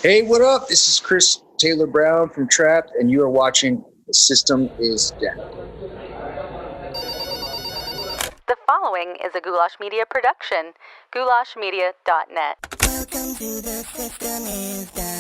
Hey, what up? This is Taylor Brown from TRAPT, and you are watching The System is Down. The following is a Goulash Media production. goulashmedia.net. Welcome to The System is Down.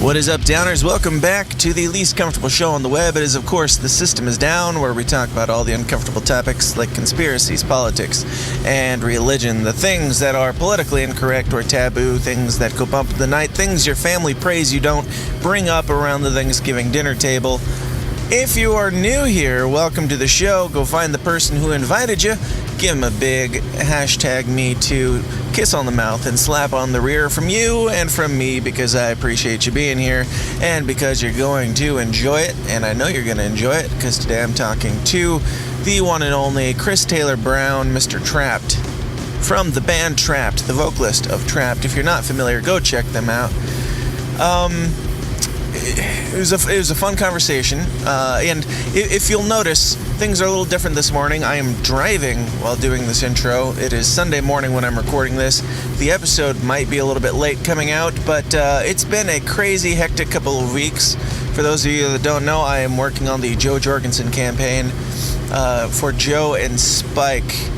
What is up, Downers? Welcome back to the least comfortable show on the web. It is, of course, The System is Down, where we talk about all the uncomfortable topics like conspiracies, politics, and religion. The things that are politically incorrect or taboo, things that go bump in the night, things your family prays you don't bring up around the Thanksgiving dinner table. If you are new here, welcome to the show. Go find the person who invited you, give him a big #MeToo kiss on the mouth and slap on the rear from you and from me, because I appreciate you being here and because you're going to enjoy it, and I know you're going to enjoy it because today I'm talking to the one and only Taylor Brown, Mr. TRAPT, from the band TRAPT, the vocalist of TRAPT. If you're not familiar, go check them out. It was a fun conversation, and if you'll notice, things are a little different this morning. I am driving while doing this intro. It is Sunday morning when I'm recording this. The episode might be a little bit late coming out, but it's been a crazy, hectic couple of weeks. For those of you that don't know, I am working on the Joe Jorgensen campaign for Joe and Spike,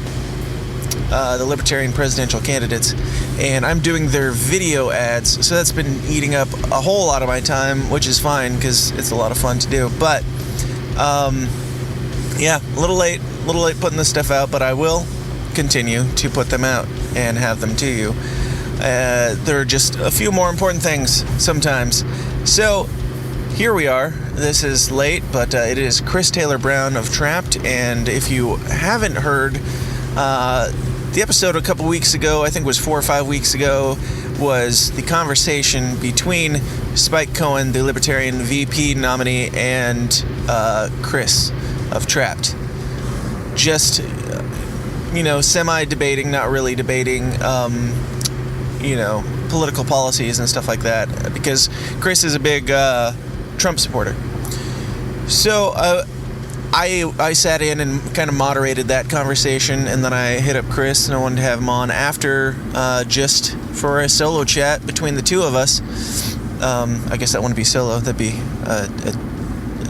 the Libertarian presidential candidates, and I'm doing their video ads, so that's been eating up a whole lot of my time, which is fine because it's a lot of fun to do. But yeah, a little late putting this stuff out, but I will continue to put them out and have them to you. There are just a few more important things sometimes. So here we are. This is late, but it is Taylor Brown of TRAPT, and if you haven't heard, the episode a couple weeks ago, I think it was 4 or 5 weeks ago, was the conversation between Spike Cohen, the Libertarian VP nominee, and Chris of TRAPT. Just, semi-debating, not really debating, political policies and stuff like that, because Chris is a big Trump supporter. So, I sat in and kind of moderated that conversation, and then I hit up Chris, and I wanted to have him on after, just for a solo chat between the two of us. I guess that wouldn't be solo, that'd be a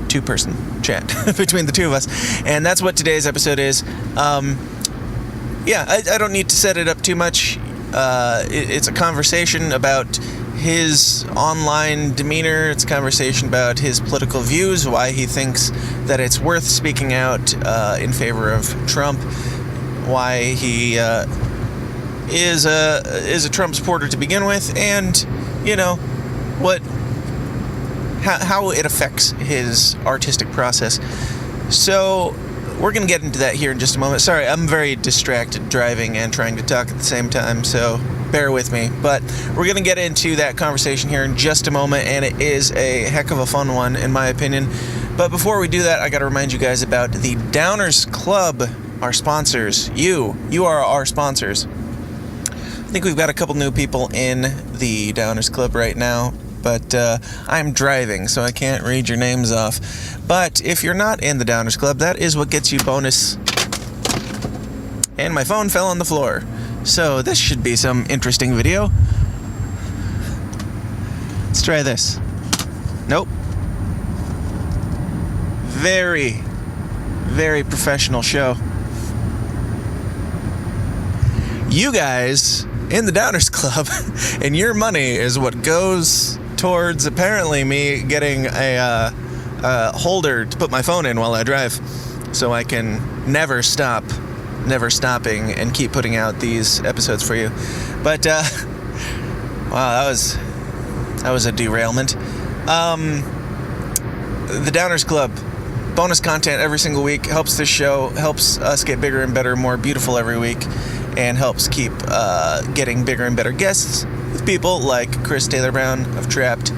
two-person chat between the two of us, and that's what today's episode is. I don't need to set it up too much. It's a conversation about his online demeanor. It's a conversation about his political views, why he thinks that it's worth speaking out in favor of Trump, why he is a Trump supporter to begin with, and how it affects his artistic process. So we're going to get into that here in just a moment. Sorry, I'm very distracted driving and trying to talk at the same time, so bear with me. But we're going to get into that conversation here in just a moment, and it is a heck of a fun one, in my opinion. But before we do that, I got to remind you guys about the Downers Club, our sponsors. You are our sponsors. I think we've got a couple new people in the Downers Club right now, but I'm driving, so I can't read your names off. But if you're not in the Downers Club, that is what gets you bonus. And my phone fell on the floor. So this should be some interesting video. Let's try this. Nope. Very, very professional show. You guys in the Downers Club, and your money is what goes towards apparently me getting a holder to put my phone in while I drive, so I can never stopping and keep putting out these episodes for you. But wow, that was a derailment. The Downers Club, bonus content every single week, helps this show, helps us get bigger and better, more beautiful every week, and helps keep getting bigger and better guests with people like Taylor Brown of TRAPT.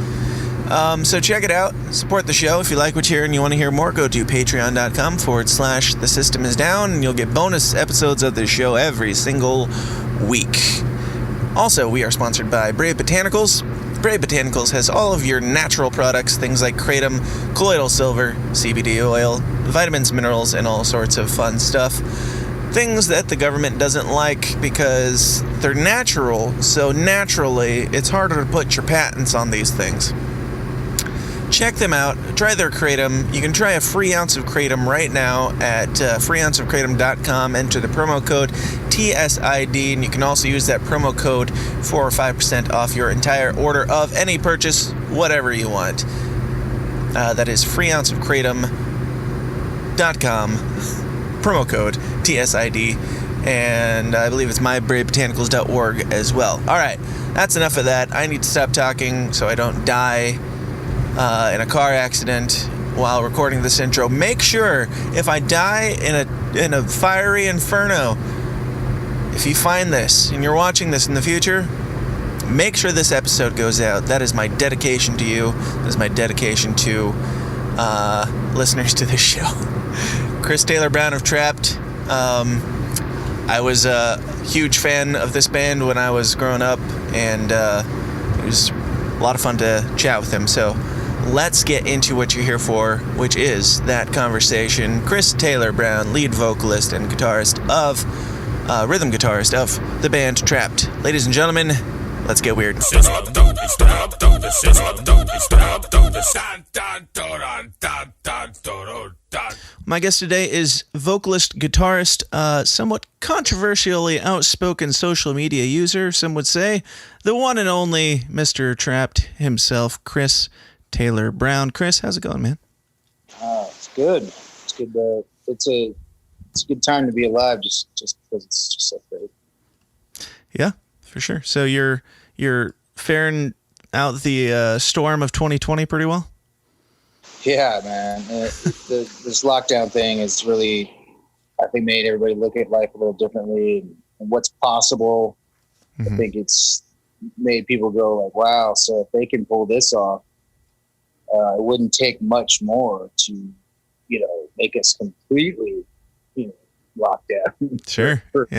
So check it out, support the show. If you like what you hear and you want to hear more, go to patreon.com/The System is Down, and you'll get bonus episodes of this show every single week. Also, we are sponsored by Brave Botanicals. Brave Botanicals has all of your natural products, things like kratom, colloidal silver, CBD oil, vitamins, minerals, and all sorts of fun stuff. Things that the government doesn't like because they're natural, so naturally it's harder to put your patents on these things. Check them out. Try their kratom. You can try a free ounce of kratom right now at freeounceofkratom.com. Enter the promo code TSID, and you can also use that promo code for 5% off your entire order of any purchase, whatever you want. That is freeounceofkratom.com. Promo code TSID, and I believe it's mybravebotanicals.org as well. All right, that's enough of that. I need to stop talking so I don't die in a car accident while recording this intro. Make sure if I die in a fiery inferno, if you find this and you're watching this in the future, make sure this episode goes out. That is my dedication to you. That is my dedication to listeners to this show. Chris Taylor Brown of TRAPT. I was a huge fan of this band when I was growing up, and it was a lot of fun to chat with him. So let's get into what you're here for, which is that conversation. Chris Taylor Brown, lead vocalist and guitarist of, rhythm guitarist of the band TRAPT. Ladies and gentlemen, let's get weird. My guest today is vocalist, guitarist, somewhat controversially outspoken social media user, some would say, the one and only Mr. TRAPT himself, Chris Taylor Brown. Chris, how's it going, man? It's good. It's good. It's a good time to be alive, just because it's just so great. Yeah, for sure. So you're faring out the storm of 2020 pretty well? Yeah, man. This lockdown thing has really, I think, made everybody look at life a little differently and what's possible. Mm-hmm. I think it's made people go like, wow, so if they can pull this off, it wouldn't take much more to, make us completely, locked down. Sure. for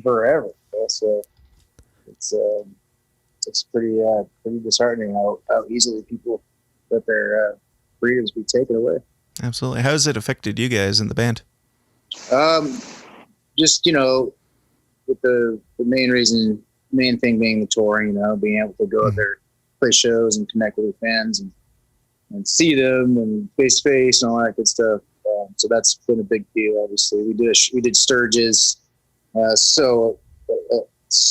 forever. So it's pretty disheartening how easily people let their freedoms be taken away. Absolutely. How has it affected you guys in the band? Just with the main thing being the touring, being able to go out there, play shows and connect with your fans and see them and face to face and all that good stuff. So that's been a big deal. Obviously, we did Sturgis. So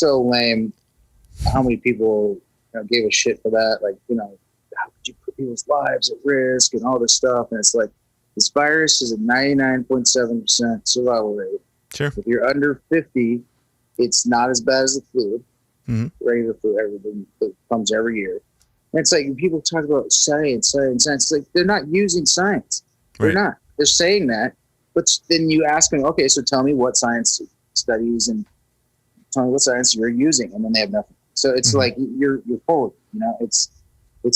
lame. How many people gave a shit for that? Like, how could you put people's lives at risk and all this stuff? And it's like, this virus is a 99.7% survival rate. Sure. If you're under 50, it's not as bad as the flu. Mm-hmm. Regular flu, everything that comes every year. And it's like, people talk about science. It's like, they're not using science. They're not. They're saying that. But then you ask them, okay, so tell me what science studies and tell me what science you're using. And then they have nothing. So it's like, you're full. It's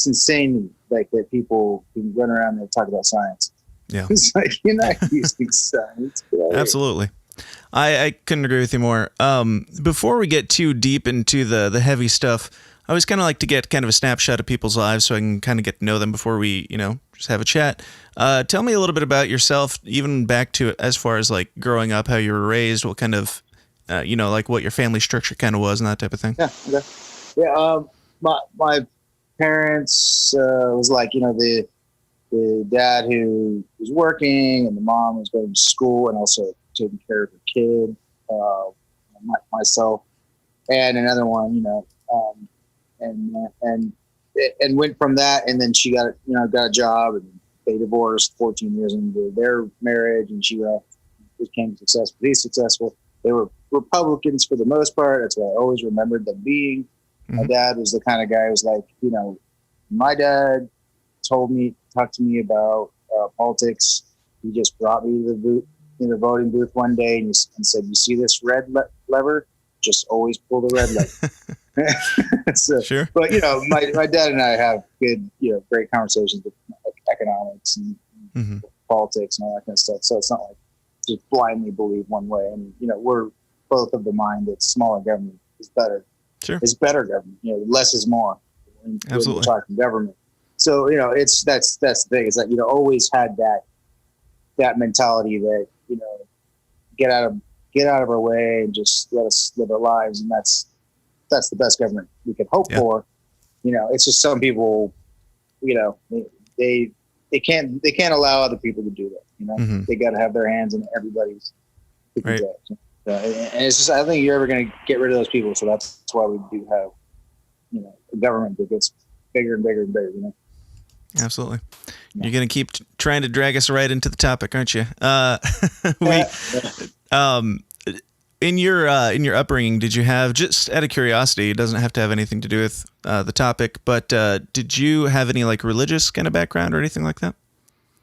insane, like, that people can run around and talk about science. Yeah. It's like, you're not using science. Absolutely. I couldn't agree with you more. Before we get too deep into the heavy stuff, I always kind of like to get kind of a snapshot of people's lives so I can kind of get to know them before we, just have a chat. Tell me a little bit about yourself, even back to as far as like growing up, how you were raised, what kind of, like what your family structure kind of was and that type of thing. Yeah. Okay. Yeah. My parents was like, the dad who was working and the mom was going to school and also taking care of her kid, myself and another one, and went from that. And then she got a job, and they divorced 14 years into their marriage, and she became successful. He's successful. They were Republicans for the most part. That's what I always remembered them being. Mm-hmm. My dad was the kind of guy who was like, my dad talked to me about politics. He just brought me to the voting booth one day and said, "You see this red lever? Just always pull the red lever." So, sure. But my dad and I have good, great conversations with economics and politics and all that kind of stuff. So it's not like just blindly believe one way. And we're both of the mind that smaller government is better. Sure. It's better government. Less is more. when Absolutely. we're talking government. So, that's the thing. It's like, always had that mentality that, get out of our way and just let us live our lives. And that's the best government we can hope for. It's just some people, they can't allow other people to do that. They got to have their hands in everybody's. Right. And it's just, I don't think you're ever going to get rid of those people. So that's why we do have, a government that gets bigger and bigger and bigger, Absolutely. You're going to keep trying to drag us right into the topic, aren't you? In your upbringing, did you have, just out of curiosity, it doesn't have to have anything to do with the topic, but did you have any like religious kind of background or anything like that?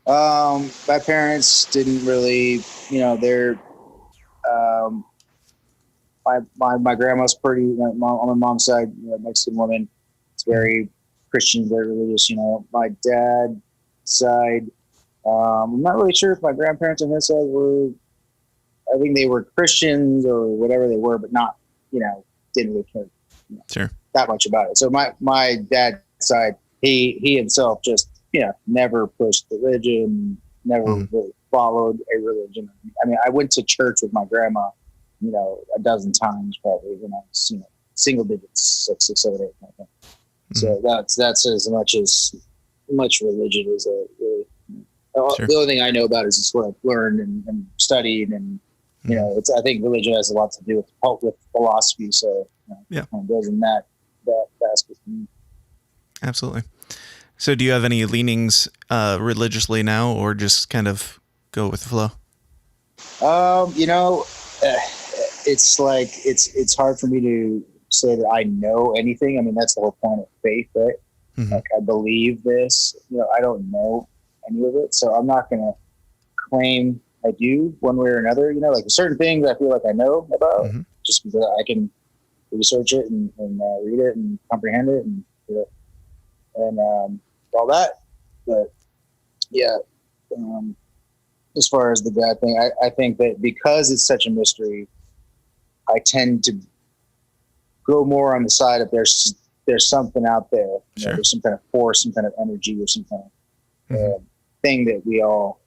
My parents didn't really, they're, my grandma's pretty, on my mom's side, Mexican woman. It's very Christian, very religious. My dad's side, I'm not really sure if my grandparents on his side were. I think they were Christians or whatever they were, but not, didn't really care that much about it. So my dad's side, he himself just, never pushed religion, never really followed a religion. I mean, I went to church with my grandma, a dozen times probably when I was, single digits, 6, 7, 8. Kind of thing. So that's as much religion as a really. The only thing I know about is just what I've learned and studied, and I think religion has a lot to do with philosophy. So it kind of goes in that basket for me. Absolutely. So do you have any leanings religiously now, or just kind of go with the flow? It's like it's hard for me to say that I know anything. I mean, that's the whole point of faith, right? Like, I believe this. I don't know any of it, so I'm not going to claim I do one way or another. Like certain things I feel like I know about, just because I can research it and read it and comprehend it and all that. But as far as the God thing, I think that because it's such a mystery, I tend to go more on the side of there's something out there. There's some kind of force, some kind of energy, or some kind of thing that we all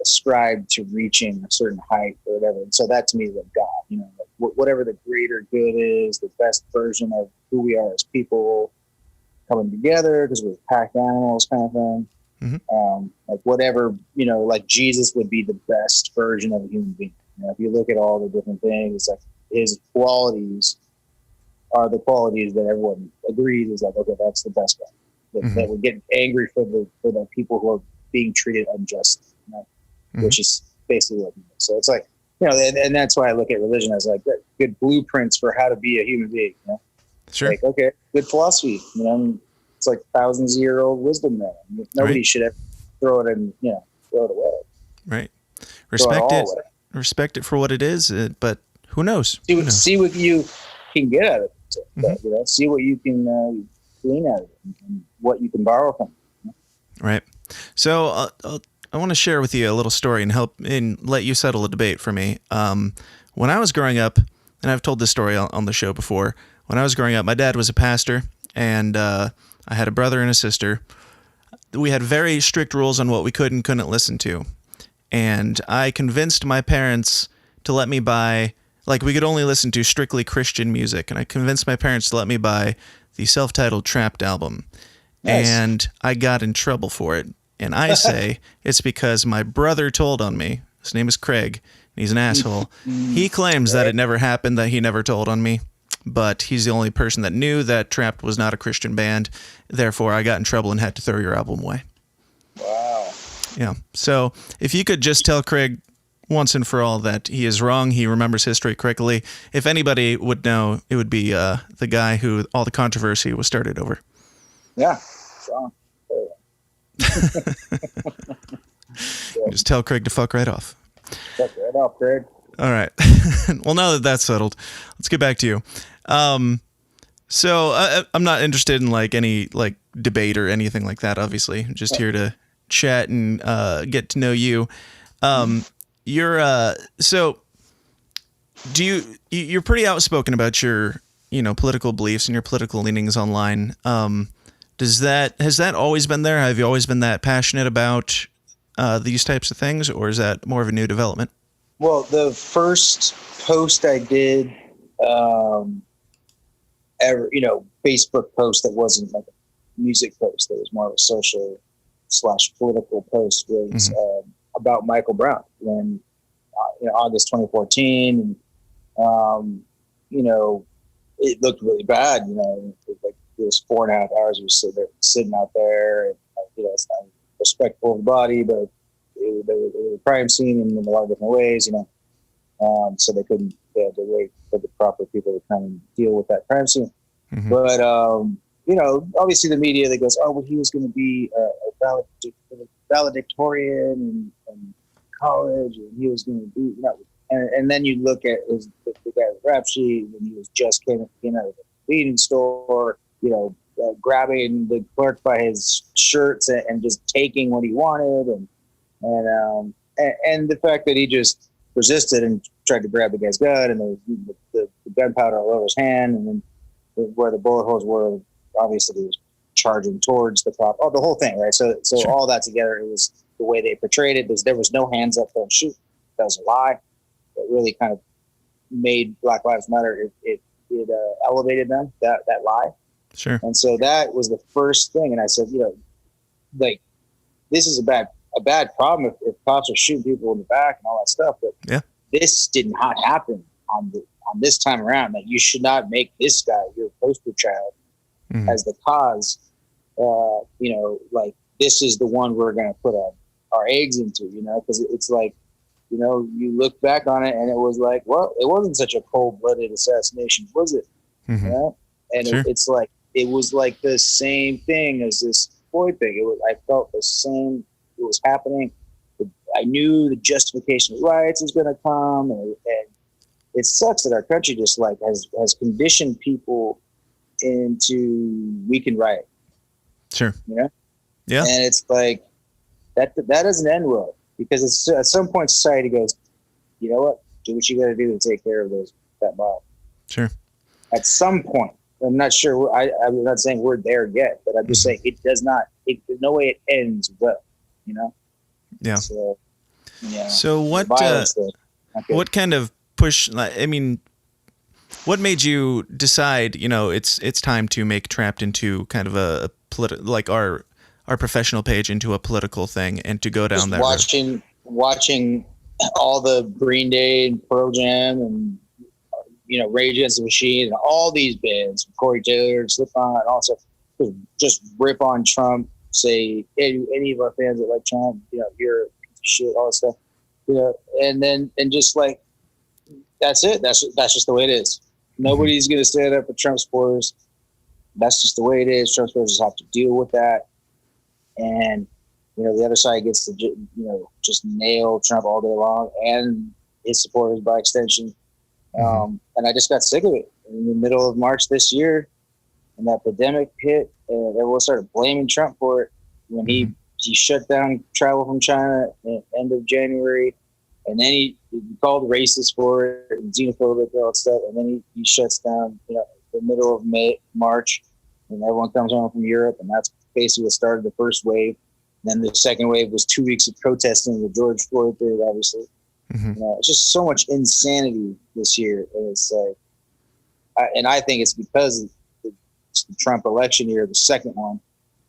ascribe to reaching a certain height or whatever. And so that to me is like God, like whatever the greater good is, the best version of who we are as people coming together because we're pack animals kind of thing. Like whatever, like Jesus would be the best version of a human being. If you look at all the different things, it's like his qualities are the qualities that everyone agrees is like, okay, that's the best one. That would get angry for the people who are being treated unjustly, which is basically what it is. So it's like, and that's why I look at religion as like good blueprints for how to be a human being. Like, okay, good philosophy. It's like thousands-year-old wisdom there. Nobody should ever throw it away. Right. Respect it for what it is, but who knows? See what you can get out of it. But, see what you can glean out of it and what you can borrow from it. Right. So I want to share with you a little story and help and let you settle a debate for me. When I was growing up, and I've told this story on the show before, when I was growing up, my dad was a pastor, and I had a brother and a sister. We had very strict rules on what we could and couldn't listen to. And I convinced my parents to let me buy, like, we could only listen to strictly Christian music. And I convinced my parents to let me buy the self-titled TRAPT album. Nice. And I got in trouble for it. And I say it's because my brother told on me. His name is Craig. And he's an asshole. He claims that it never happened, that he never told on me. But he's the only person that knew that TRAPT was not a Christian band. Therefore, I got in trouble and had to throw your album away. Wow. Yeah. So if you could just tell Craig once and for all that he is wrong, he remembers history correctly. If anybody would know, it would be the guy who all the controversy was started over. Yeah. Just tell Craig to fuck right off. Fuck right off, Craig. All right. Well, now that that's settled, let's get back to you. So I'm not interested in like any like debate or anything like that. Obviously, I'm just here to chat and get to know you. You're so you're pretty outspoken about your political beliefs and your political leanings online. Has that always been there? Have you always been that passionate about these types of things, or is that more of a new development? Well, the first post I did, Facebook post that wasn't like a music post, that was more of a social / political post, was about Michael Brown when, August 2014, and, it looked really bad, it was 4.5 hours. We were sitting out there, and, it's not respectful of the body, but they were a crime scene in a lot of different ways, so they had to wait for the proper people to come and deal with that crime scene. Mm-hmm. But, obviously the media that goes, oh, well, he was going to be a valedictorian in college, and he was going to be, and then you look at the guy's rap sheet, and he was just came out of the convenience store, grabbing the clerk by his shirts and just taking what he wanted, and the fact that he just resisted and tried to grab the guy's gun, and the gunpowder all over his hand, and then where the bullet holes were, obviously he was charging towards the cop. Oh, the whole thing, right? So Sure. All that together, it was the way they portrayed it. There was no hands up, don't shoot. That was a lie. It really kind of made Black Lives Matter. It elevated them, that lie. Sure. And so that was the first thing. And I said, this is a bad problem if cops are shooting people in the back and all that stuff. But yeah, this did not happen on this time around. That you should not make this guy your poster child as the cause. This is the one we're going to put our eggs into, because it's like, you look back on it and it was like, well, it wasn't such a cold-blooded assassination, was it? Mm-hmm. And sure. It's like, it was like the same thing as this Floyd thing. I felt the same. It was happening. I knew the justification of rights was going to come, and it sucks that our country just has conditioned people into we can riot. Sure. Yeah. And it's like that doesn't end well, because it's at some point society goes, you know what, do what you got to do to take care of that mob. Sure. At some point, I'm not sure. I'm not saying we're there yet, but I'm just saying it does not. There's no way it ends well. Yeah. So, yeah. So what kind of push? I mean, what made you decide? It's time to make Trapped into kind of a like our professional page into a political thing, and to go down that road. Watching all the Green Day and Pearl Jam and Rage Against the Machine and all these bands, Corey Taylor, Slip-On, and also just rip on Trump. Say any of our fans that like Trump, you're a piece of shit, all that stuff, and just like that's it. That's just the way it is. Nobody's gonna stand up for Trump supporters. That's just the way it is. Trump supporters have to deal with that, and the other side gets to just nail Trump all day long and his supporters by extension. And I just got sick of it in the middle of March this year, and that pandemic hit, and everyone started blaming Trump for it when he shut down travel from China at the end of January, and then he called racist for it and xenophobic and all that stuff, and then he shuts down the middle of March, and everyone comes home from Europe, and that's basically what started the first wave. And then the second wave was 2 weeks of protesting the George Floyd period, obviously. It's just so much insanity this year, and it's like, and I think it's because of the Trump election year, the second one.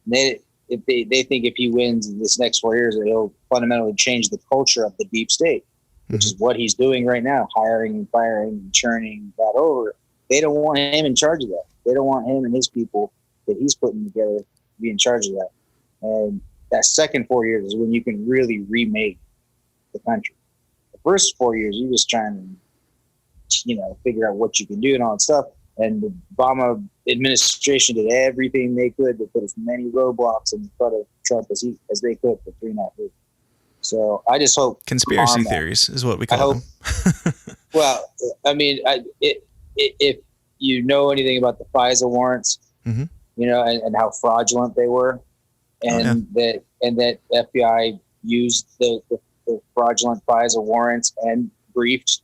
They think if he wins this next 4 years, he'll fundamentally change the culture of the deep state, which is what he's doing right now, hiring and firing and churning that over. They don't want him in charge of that. They don't want him and his people that he's putting together to be in charge of that. And that second 4 years is when you can really remake the country. The first 4 years, you're just trying to, figure out what you can do and all that stuff. And the Obama administration did everything they could to put as many roadblocks in front of Trump as they could for 3.5 years. So I just hope conspiracy theories is what we call them. Well, I mean, if you know anything about the FISA warrants, and how fraudulent they were, and that FBI used the fraudulent FISA warrants and briefed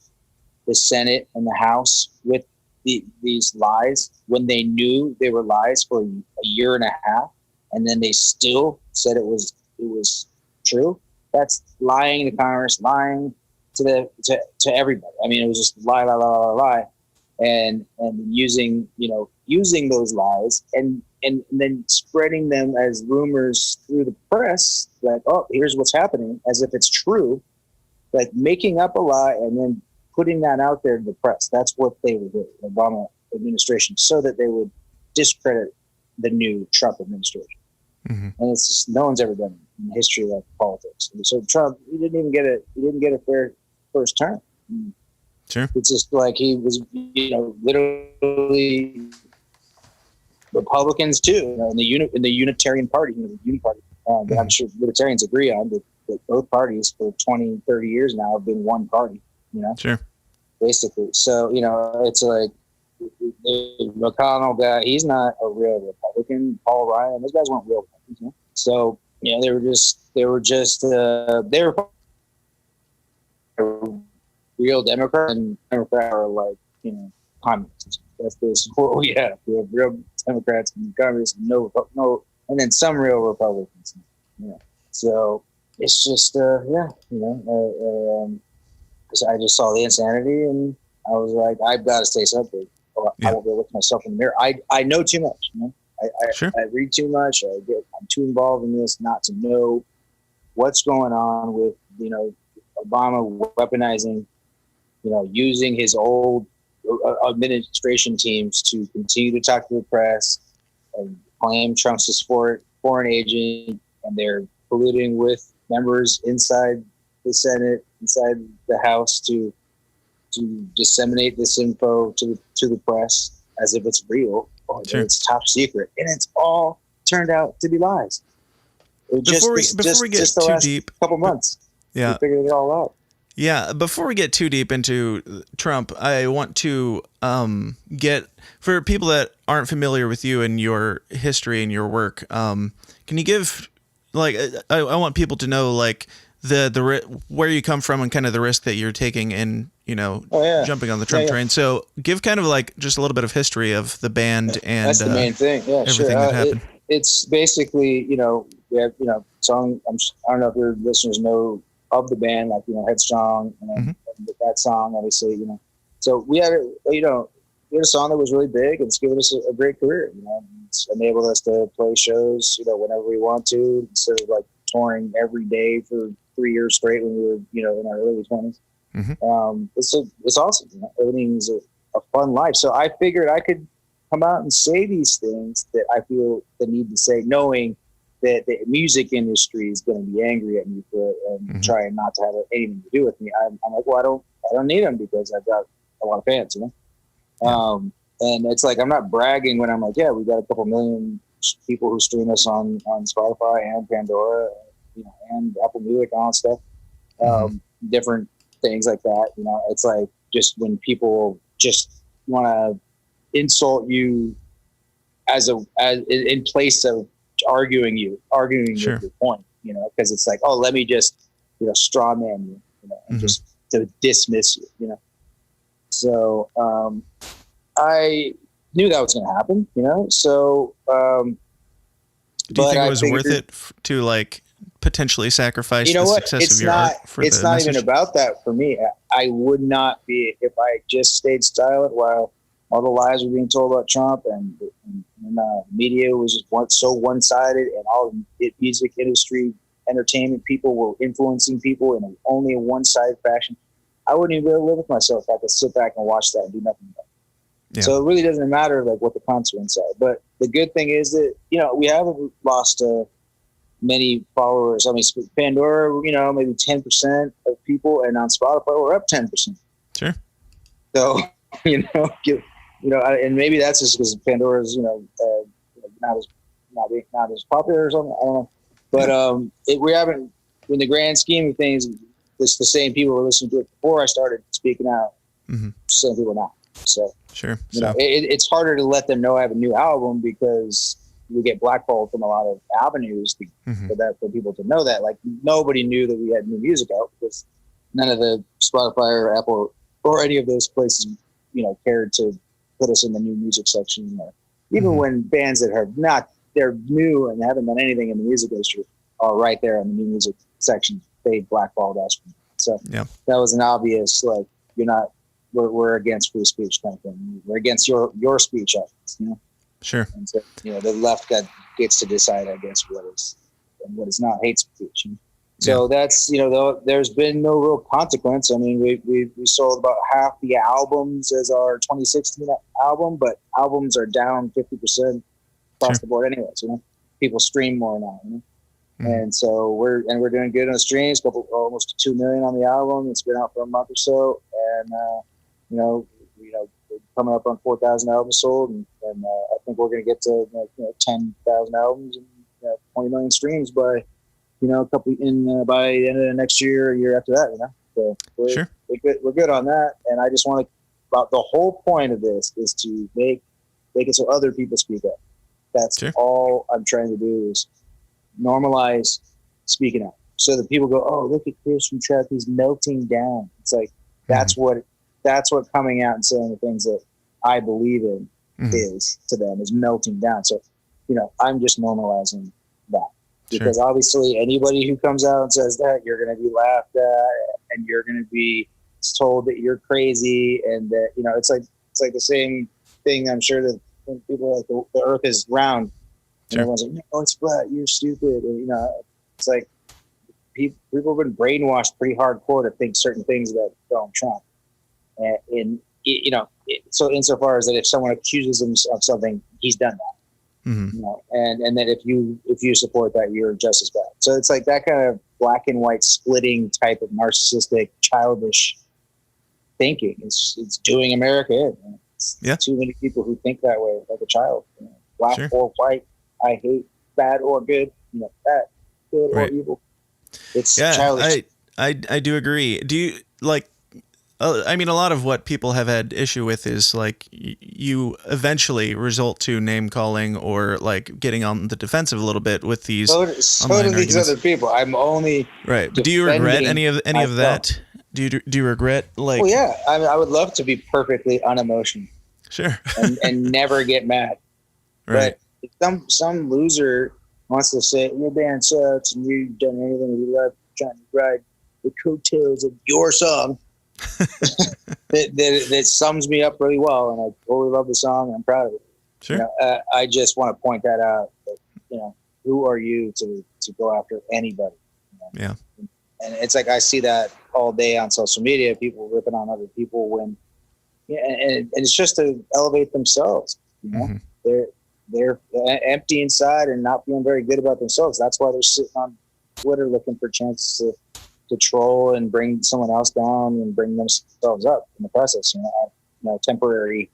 the Senate and the House with these lies when they knew they were lies for a year and a half, and then they still said it was true. That's lying to Congress, lying to everybody. I mean, it was just lie, and using those lies and then spreading them as rumors through the press, like, oh, here's what's happening, as if it's true, like making up a lie and then putting that out there to the press. That's what they would do, the Obama administration, so that they would discredit the new Trump administration. Mm-hmm. And it's just, no one's ever done it in the history of politics. And so Trump, he didn't get a fair first term. Sure. It's just like he was, literally Republicans too, in the Unitarian Party, the Union Party, that I'm sure libertarians agree on, that both parties for 20, 30 years now have been one party, Sure. basically. So, it's like the McConnell guy, he's not a real Republican. Paul Ryan, those guys weren't real Republicans. So, they were real Democrats, and Democrats are like, communists. That's basically what we have. We have real Democrats and communists, no, and then some real Republicans. So it's just, because I just saw the insanity, and I was like, I've got to say something, or I won't be able to look myself in the mirror. I know too much. I read too much. I'm too involved in this not to know what's going on with Obama weaponizing, using his old administration teams to continue to talk to the press and claim Trump's a foreign agent, and they're colluding with members inside the Senate, inside the House, to disseminate this info to the press as if it's real, or it's top secret, and it's all turned out to be lies. Before we get too deep, couple months, we figured it all out. Yeah, before we get too deep into Trump, I want to get, for people that aren't familiar with you and your history and your work, can you give, like, I want people to know, like, the where you come from and kind of the risk that you're taking in, jumping on the Trump train. So give kind of like just a little bit of history of the band and that's the main thing. Yeah, everything that happened. It's basically, we have, song. I don't know if your listeners know of the band, like, Headstrong, and that song, obviously, So we had a song that was really big, and it's given us a great career. It's enabled us to play shows, whenever we want to, instead of like touring every day for 3 years straight when we were, in our early 20s. It's awesome. Everything's a fun life. So I figured I could come out and say these things that I feel the need to say, knowing that the music industry is going to be angry at me for it and trying not to have anything to do with me. I'm like, well, I don't need them because I've got a lot of fans, and it's like, I'm not bragging when I'm like, yeah, we got a couple million people who stream us on Spotify and Pandora, and Apple Music and all that stuff, different things like that. It's like, just when people just want to insult you as in place of arguing your point, because it's like, oh, let me just, straw man you, and just to dismiss you, So I knew that was going to happen, So do you think it was worth it to like potentially sacrifice the success of your art for the message? It's not even about that for me. I would not be, if I just stayed silent while all the lies were being told about Trump, and media was just so one-sided, and all the music industry, entertainment people were influencing people in only a one-sided fashion. I wouldn't even be able to live with myself if I could sit back and watch that and do nothing about it. Yeah. So it really doesn't matter like what the consequences are. But the good thing is that, we haven't lost many followers. I mean, Pandora, maybe 10% of people, and on Spotify we're up 10%. Sure. So, and maybe that's just because Pandora's, not as popular or something. I don't know. But we haven't, in the grand scheme of things, it's the same people who were listening to it before I started speaking out. Same people now. So sure. It's harder to let them know I have a new album, because we get blackballed from a lot of avenues for people to know that. Like, nobody knew that we had new music out, because none of the Spotify or Apple or any of those places, cared to put us in the new music section. Even when bands that are not, they're new and haven't done anything in the music industry are right there in the new music section. They blackballed us. So that was an obvious, like, you're not, we're against free speech kind of thing. We're against your speech ethics, you know? Sure. And so, you know, the left gets to decide, I guess, what is and what is not hate speech. And so that's, you know, though there's been no real consequence. I mean, we sold about half the albums as our 2016 album, but albums are down 50% across the board anyways, you know? People stream more now, you know? And so we're doing good on the streams, almost 2 million on the album. It's been out for a month or so, and we're coming up on 4,000 albums sold, and I think we're going to get to 10,000 albums and 20 million streams by by the end of the next year or year after that. You know, so we're good on that. And I just want to, about the whole point of this is to make it so other people speak up. That's all I'm trying to do is normalize speaking out, so that people go, oh, look at Chris from TRAPT, he's melting down. It's like that's what coming out and saying the things that I believe in is to them, is melting down. So, I'm just normalizing that, because obviously anybody who comes out and says that, you're going to be laughed at and you're going to be told that you're crazy, and that it's like the same thing. I'm sure that when people are like the earth is round, and everyone's like, no, it's flat, you're stupid. And, it's like people have been brainwashed pretty hardcore to think certain things about Donald Trump. So insofar as that, if someone accuses him of something, he's done that. And then if you support that, you're just as bad. So it's like that kind of black and white splitting type of narcissistic, childish thinking. It's doing America in. It's too many people who think that way, like a child. Black or white, I hate, bad or good. Bad, good or evil. It's childish. I do agree. Do you like? I mean, a lot of what people have had issue with is like you eventually result to name calling or like getting on the defensive a little bit with these. So do these other people. I'm only right. But do you regret any of that? Do you regret like? Well, yeah. I would love to be perfectly unemotional. Sure. and never get mad. Right. But if some loser wants to say your band sucks and you've done anything we love, trying to ride the coattails of your song. that sums me up really well, and I totally love the song and I'm proud of it. Sure. I just want to point that out. That, who are you to go after anybody? Yeah. And it's like I see that all day on social media, people ripping on other people when, and it's just to elevate themselves. They're empty inside and not feeling very good about themselves. That's why they're sitting on Twitter looking for chances to troll and bring someone else down and bring themselves up in the process. Temporary,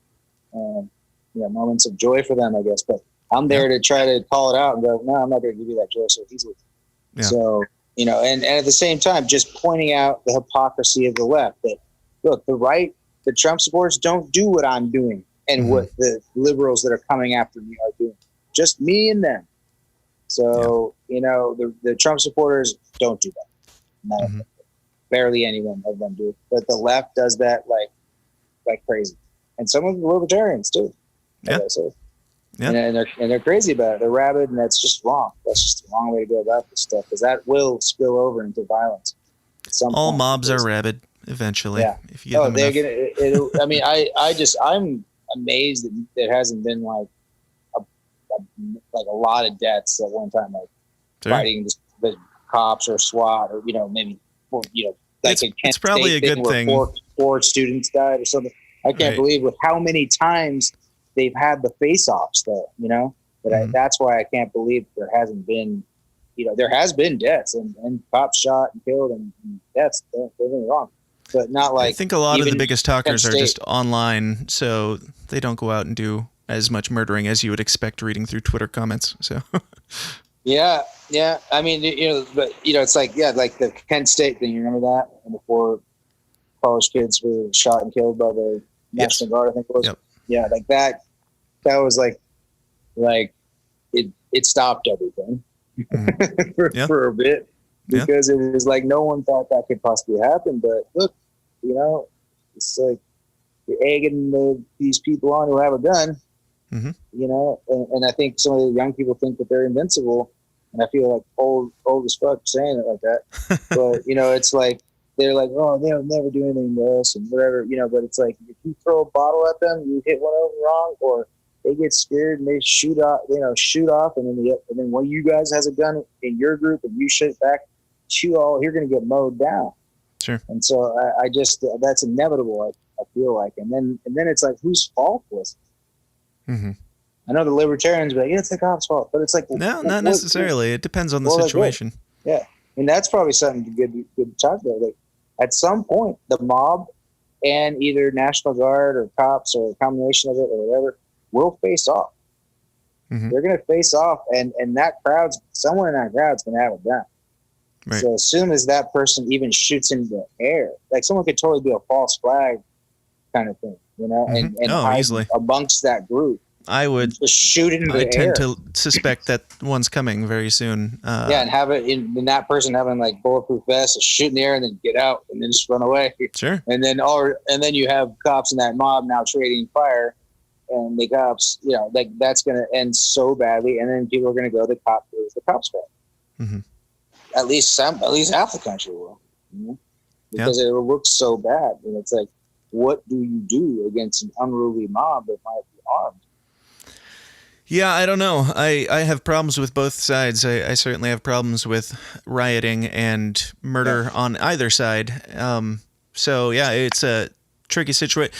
moments of joy for them, I guess. But I'm there to try to call it out and go, no, I'm not going to give you that joy so easily. Yeah. So, and at the same time, just pointing out the hypocrisy of the left. That look, the right, the Trump supporters don't do what I'm doing and what the liberals that are coming after me are doing. Just me and them. So, the Trump supporters don't do that. No, barely anyone of them do. But the left does that like crazy, and some of the libertarians too. And they're crazy about it. They're rabid, and that's just wrong. That's just the wrong way to go about this stuff, because that will spill over into violence. All mobs are rabid eventually. Yeah. If you give them enough. I mean, I'm amazed that there hasn't been like a lot of deaths at one time, like fighting the cops or SWAT or maybe it's probably a good thing. Four students died or something. I can't believe with how many times they've had the face-offs though. But that's why I can't believe there hasn't been. There has been deaths and cops shot and killed and deaths. Don't get me wrong, but not like. I think a lot of the biggest talkers are just online, so they don't go out and do as much murdering as you would expect reading through Twitter comments. So. Yeah. I mean, but it's like the Kent State thing. You remember that? And the 4 college kids were shot and killed by the National Guard, I think it was. Yep. Yeah, like that. That was like it stopped everything for a bit, because it was like no one thought that could possibly happen. But look, it's like you're egging these people on who have a gun, Mm-hmm. you know, and I think some of the young people think that they're invincible, and I feel like old as fuck saying it like that. But you know, it's like they're like, oh, they'll never do anything to us and whatever, you know. But it's like if you throw a bottle at them, you hit one of them wrong, or they get scared and they shoot off, and then one of you guys has a gun in your group and you shoot back, you're going to get mowed down. Sure. And so I just that's inevitable. I feel like, and then it's like, whose fault was it? Mm-hmm. I know the libertarians be like, it's the cops' fault, but it's like, No, not necessarily. It depends on the situation. Yeah, and that's probably something good to talk about. Like, at some point, the mob and either National Guard or cops or a combination of it or whatever will face off. Mm-hmm. They're going to face off, and someone in that crowd's going to have a gun. Right. So as soon as that person even shoots into the air, like someone could totally be a false flag kind of thing, you know, Mm-hmm. and hide easily amongst that group. I would just shoot into the I air. tend to suspect that one's coming very soon. Yeah, and have it in that person having like bulletproof vests, shoot in the air, and then get out, and then just run away. Sure. And then you have cops in that mob now trading fire, and the cops, you know, like that's going to end so badly, and then people are going to go the cops back. Mm-hmm. At least half the country will, you know? Because it looks so bad, and it's like, what do you do against an unruly mob that might be armed? Yeah, I don't know. I have problems with both sides. I certainly have problems with rioting and murder on either side. So, yeah, it's a tricky situation.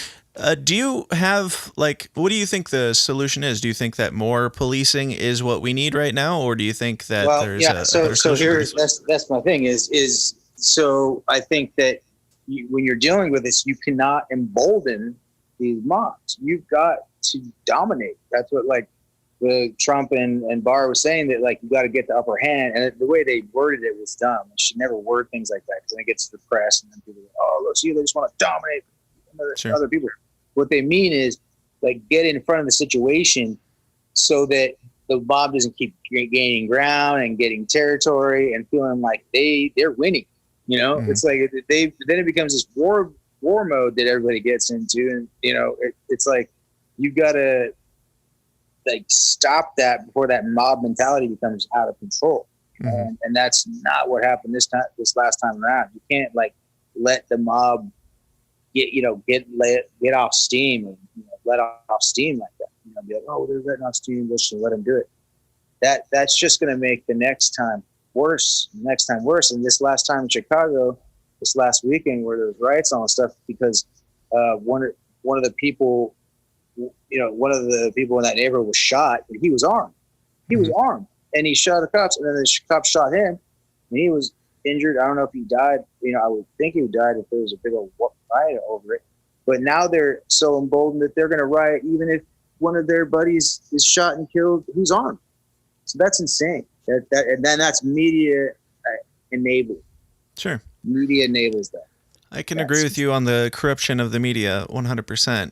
Do you have, like, what do you think the solution is? Do you think that more policing is what we need right now, or do you think that there's a better so solution? here, that's my thing is so I think that when you're dealing with this, you cannot embolden these mobs. You've got to dominate. That's what, like, the Trump and Barr was saying, that like you got to get the upper hand, and the way they worded it was dumb. You should never word things like that, because then it gets to the press, and then people are, oh, look, see, they just want to dominate other people. What they mean is, like, get in front of the situation so that the mob doesn't keep gaining ground and getting territory and feeling like they're winning. You know, Mm-hmm. It's like then it becomes this war mode that everybody gets into, and you know, it's like you got to like stop that before that mob mentality becomes out of control. Mm-hmm. And that's not what happened this last time around. You can't like let the mob get off steam and let off steam like that. You know, be like, oh, they're letting off steam, let's just let them do it. That's just going to make the next time worse. And this last time in Chicago, this last weekend, where there was riots and all that stuff, because one of the people in that neighborhood was shot, and he was armed. He was armed, and he shot the cops, and then the cops shot him, and he was injured. I don't know if he died. You know, I would think he died if there was a big old riot over it. But now they're so emboldened that they're going to riot even if one of their buddies is shot and killed who's armed. So that's insane. And then that's media enabled. Sure. Media enables that. I can agree with you on the corruption of the media 100%.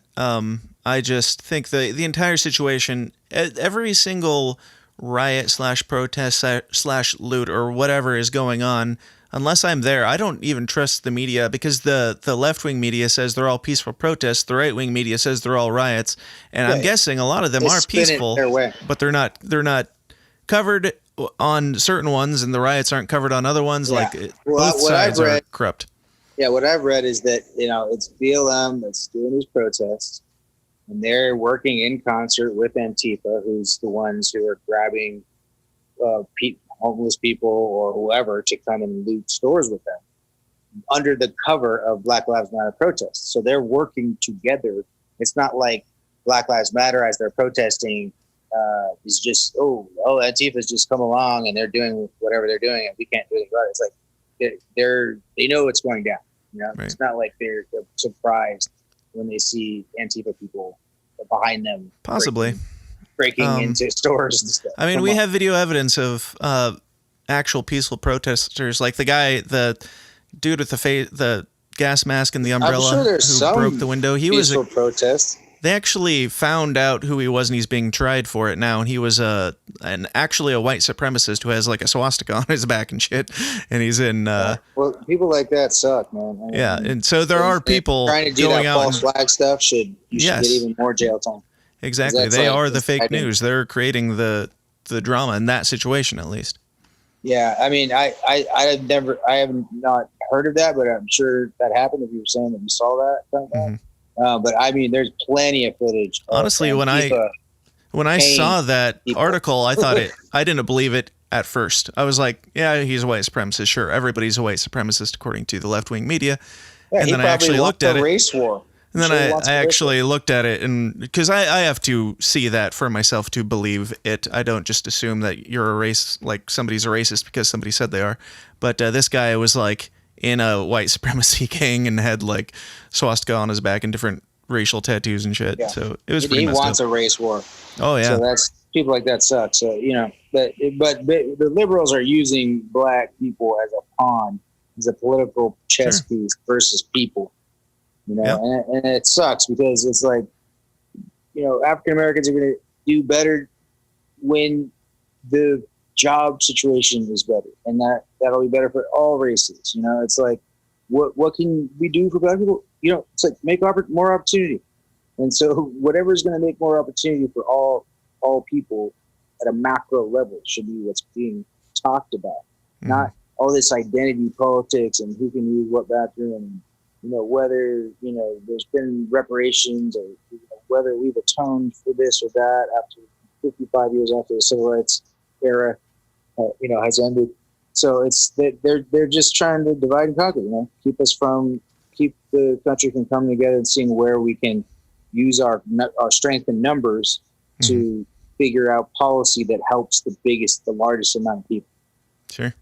I just think the entire situation, every single riot / protest / loot or whatever is going on, unless I'm there, I don't even trust the media, because the left-wing media says they're all peaceful protests, the right-wing media says they're all riots, and I'm guessing a lot of them are peaceful, but they're not covered on certain ones, and the riots aren't covered on other ones. Like, both sides are corrupt. Yeah, what I've read is that, you know, it's BLM that's doing these protests, and they're working in concert with Antifa, who's the ones who are grabbing homeless people or whoever to come and loot stores with them under the cover of Black Lives Matter protests. So they're working together. It's not like Black Lives Matter, as they're protesting, is just, Antifa's just come along and they're doing whatever they're doing and we can't do anything about it. It's like they know what's going down. You know, It's not like they're surprised when they see Antifa people behind them, possibly breaking into stores and stuff. I mean, we have video evidence of actual peaceful protesters, like the dude with the gas mask and the umbrella who broke the window. He was a protest. They actually found out who he was, and he's being tried for it now. And he was actually a white supremacist who has like a swastika on his back and shit. And he's in. Well, people like that suck, man. I mean, yeah, and so there are people trying to do going that out false flag stuff. Should get even more jail time. Exactly, they are the fake news. They're creating the drama in that situation, at least. Yeah, I mean, I have not heard of that, but I'm sure that happened. If you were saying that you saw that, but I mean, there's plenty of footage. Honestly, when I saw that article, I thought I didn't believe it at first. I was like, yeah, he's a white supremacist. Sure, everybody's a white supremacist according to the left-wing media. Yeah, and then I actually looked at it. Race war. And then I actually looked at it, and because I have to see that for myself to believe it. I don't just assume that you're a race, like somebody's a racist because somebody said they are. But this guy was like in a white supremacy gang and had like swastika on his back and different racial tattoos and shit. Yeah. So it was pretty messed up. He wants a race war. Oh yeah. So that's people like that suck. So but the liberals are using black people as a pawn, as a political chess piece versus people. And it sucks because it's like, African Americans are going to do better when the job situation is better, and that'll be better for all races. It's like, what can we do for black people? It's like make more opportunity, and so whatever is going to make more opportunity for all people at a macro level should be what's being talked about, not all this identity politics and who can use what bathroom and whether there's been reparations or whether we've atoned for this or that after 55 years after the civil rights era has ended. So it's they're just trying to divide and conquer, keep the country from coming together and seeing where we can use our strength in numbers to figure out policy that helps the largest amount of people. Sure.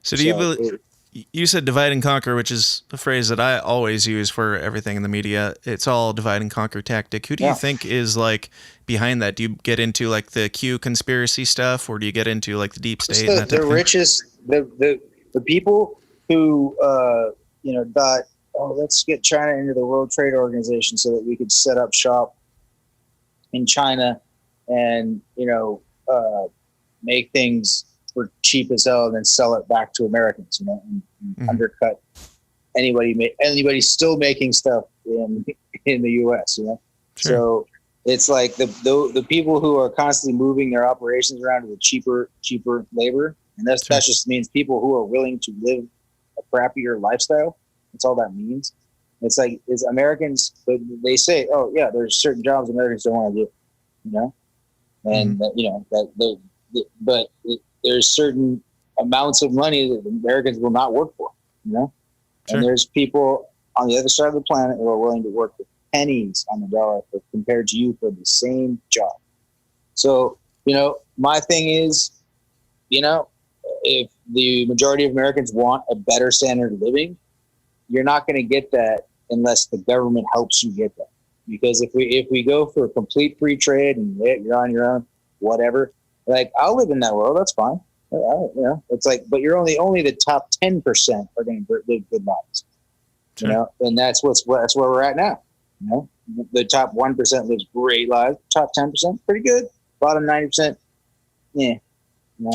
So do you believe? You said divide and conquer, which is a phrase that I always use for everything in the media. It's all divide and conquer tactic. Who do you think is like behind that? Do you get into like the Q conspiracy stuff, or do you get into like the deep state? The richest, the people who thought, let's get China into the World Trade Organization so that we could set up shop in China and make things for cheap as hell and then sell it back to Americans, and undercut anybody still making stuff in the U.S. Sure. So it's like the people who are constantly moving their operations around to the cheaper labor, and that just means people who are willing to live a crappier lifestyle. That's all that means. It's like Americans. They say, oh yeah, there's certain jobs Americans don't want to do, and but there's certain amounts of money that Americans will not work for, Sure. And there's people on the other side of the planet who are willing to work for pennies on the dollar compared to you for the same job. So, my thing is, if the majority of Americans want a better standard of living, you're not going to get that unless the government helps you get that. Because if we go for complete free trade and you're on your own, whatever, like I'll live in that world. That's fine. It's like, but you're only the top 10% are going to live good lives. Sure. And that's where we're at now. The top 1% lives great lives. Top 10% pretty good. Bottom 90%, yeah.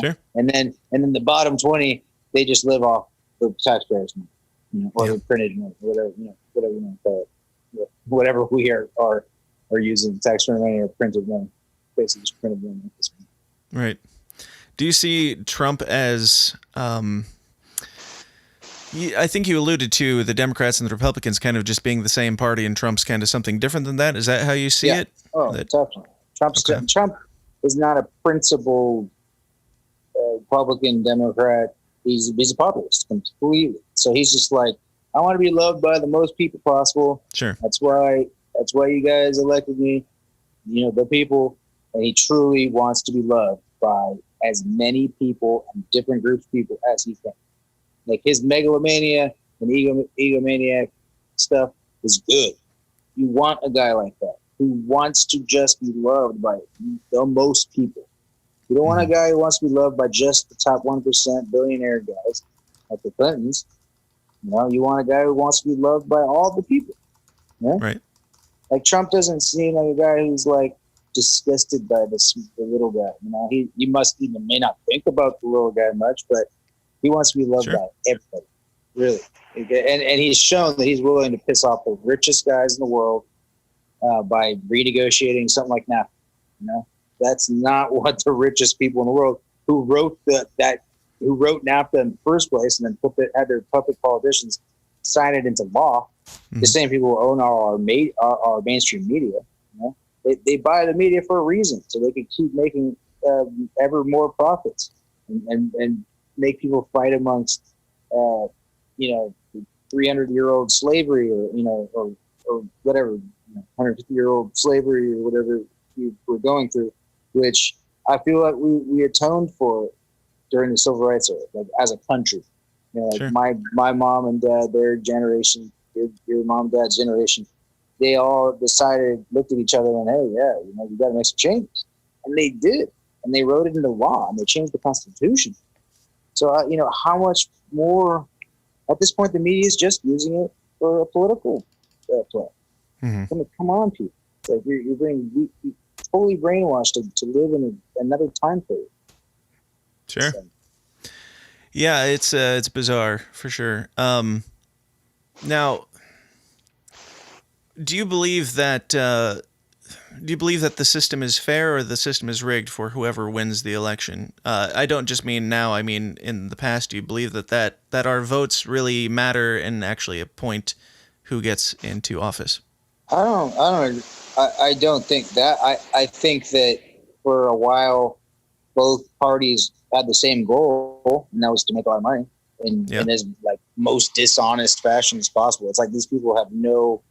Sure. And then the bottom 20, they just live off the taxpayers' money, or the printed money, whatever you want to call it. Whatever we are using, taxpayer money or printed money, basically just printed money at this point. Right. Do you see Trump as, I think you alluded to the Democrats and the Republicans kind of just being the same party, and Trump's kind of something different than that? Is that how you see it? Oh, definitely. Trump is not a principled Republican, Democrat. He's a populist completely. So he's just like, I want to be loved by the most people possible. Sure. That's why you guys elected me, the people. And he truly wants to be loved by as many people and different groups of people as he can. Like his megalomania and egomaniac stuff is good. You want a guy like that who wants to just be loved by the most people. You don't want a guy who wants to be loved by just the top 1% billionaire guys like the Clintons. You want a guy who wants to be loved by all the people. Yeah? Right. Like Trump doesn't seem like a guy who's like disgusted by the little guy. You know, he may not think about the little guy much, but he wants to be loved by everybody. Really, and he's shown that he's willing to piss off the richest guys in the world by renegotiating something like NAFTA. You know, that's not what the richest people in the world who wrote who wrote NAFTA in the first place, and then had their puppet politicians sign it into law. Mm-hmm. The same people who own our mainstream media. You know, they buy the media for a reason, so they can keep making ever more profits and make people fight amongst 300-year-old slavery or whatever, 150-year-old slavery or whatever we're going through, which I feel like we atoned for during the civil rights era, like as a country. You know, like sure. my mom and dad, their generation, your mom and dad's generation, they all looked at each other and, hey, yeah, we got to make some changes. And they did. And they wrote it into law, and they changed the Constitution. So, how much more, at this point, the media is just using it for a political play. Mm-hmm. Come on, people. Like, you're being totally brainwashed to live in another time period. Sure. So. Yeah, it's bizarre, for sure. Now, do you believe that the system is fair or the system is rigged for whoever wins the election? I don't just mean now. I mean in the past. Do you believe that our votes really matter and actually appoint who gets into office? I don't think that. I think that for a while, both parties had the same goal, and that was to make a lot of money in as like most dishonest fashion as possible. It's like these people have no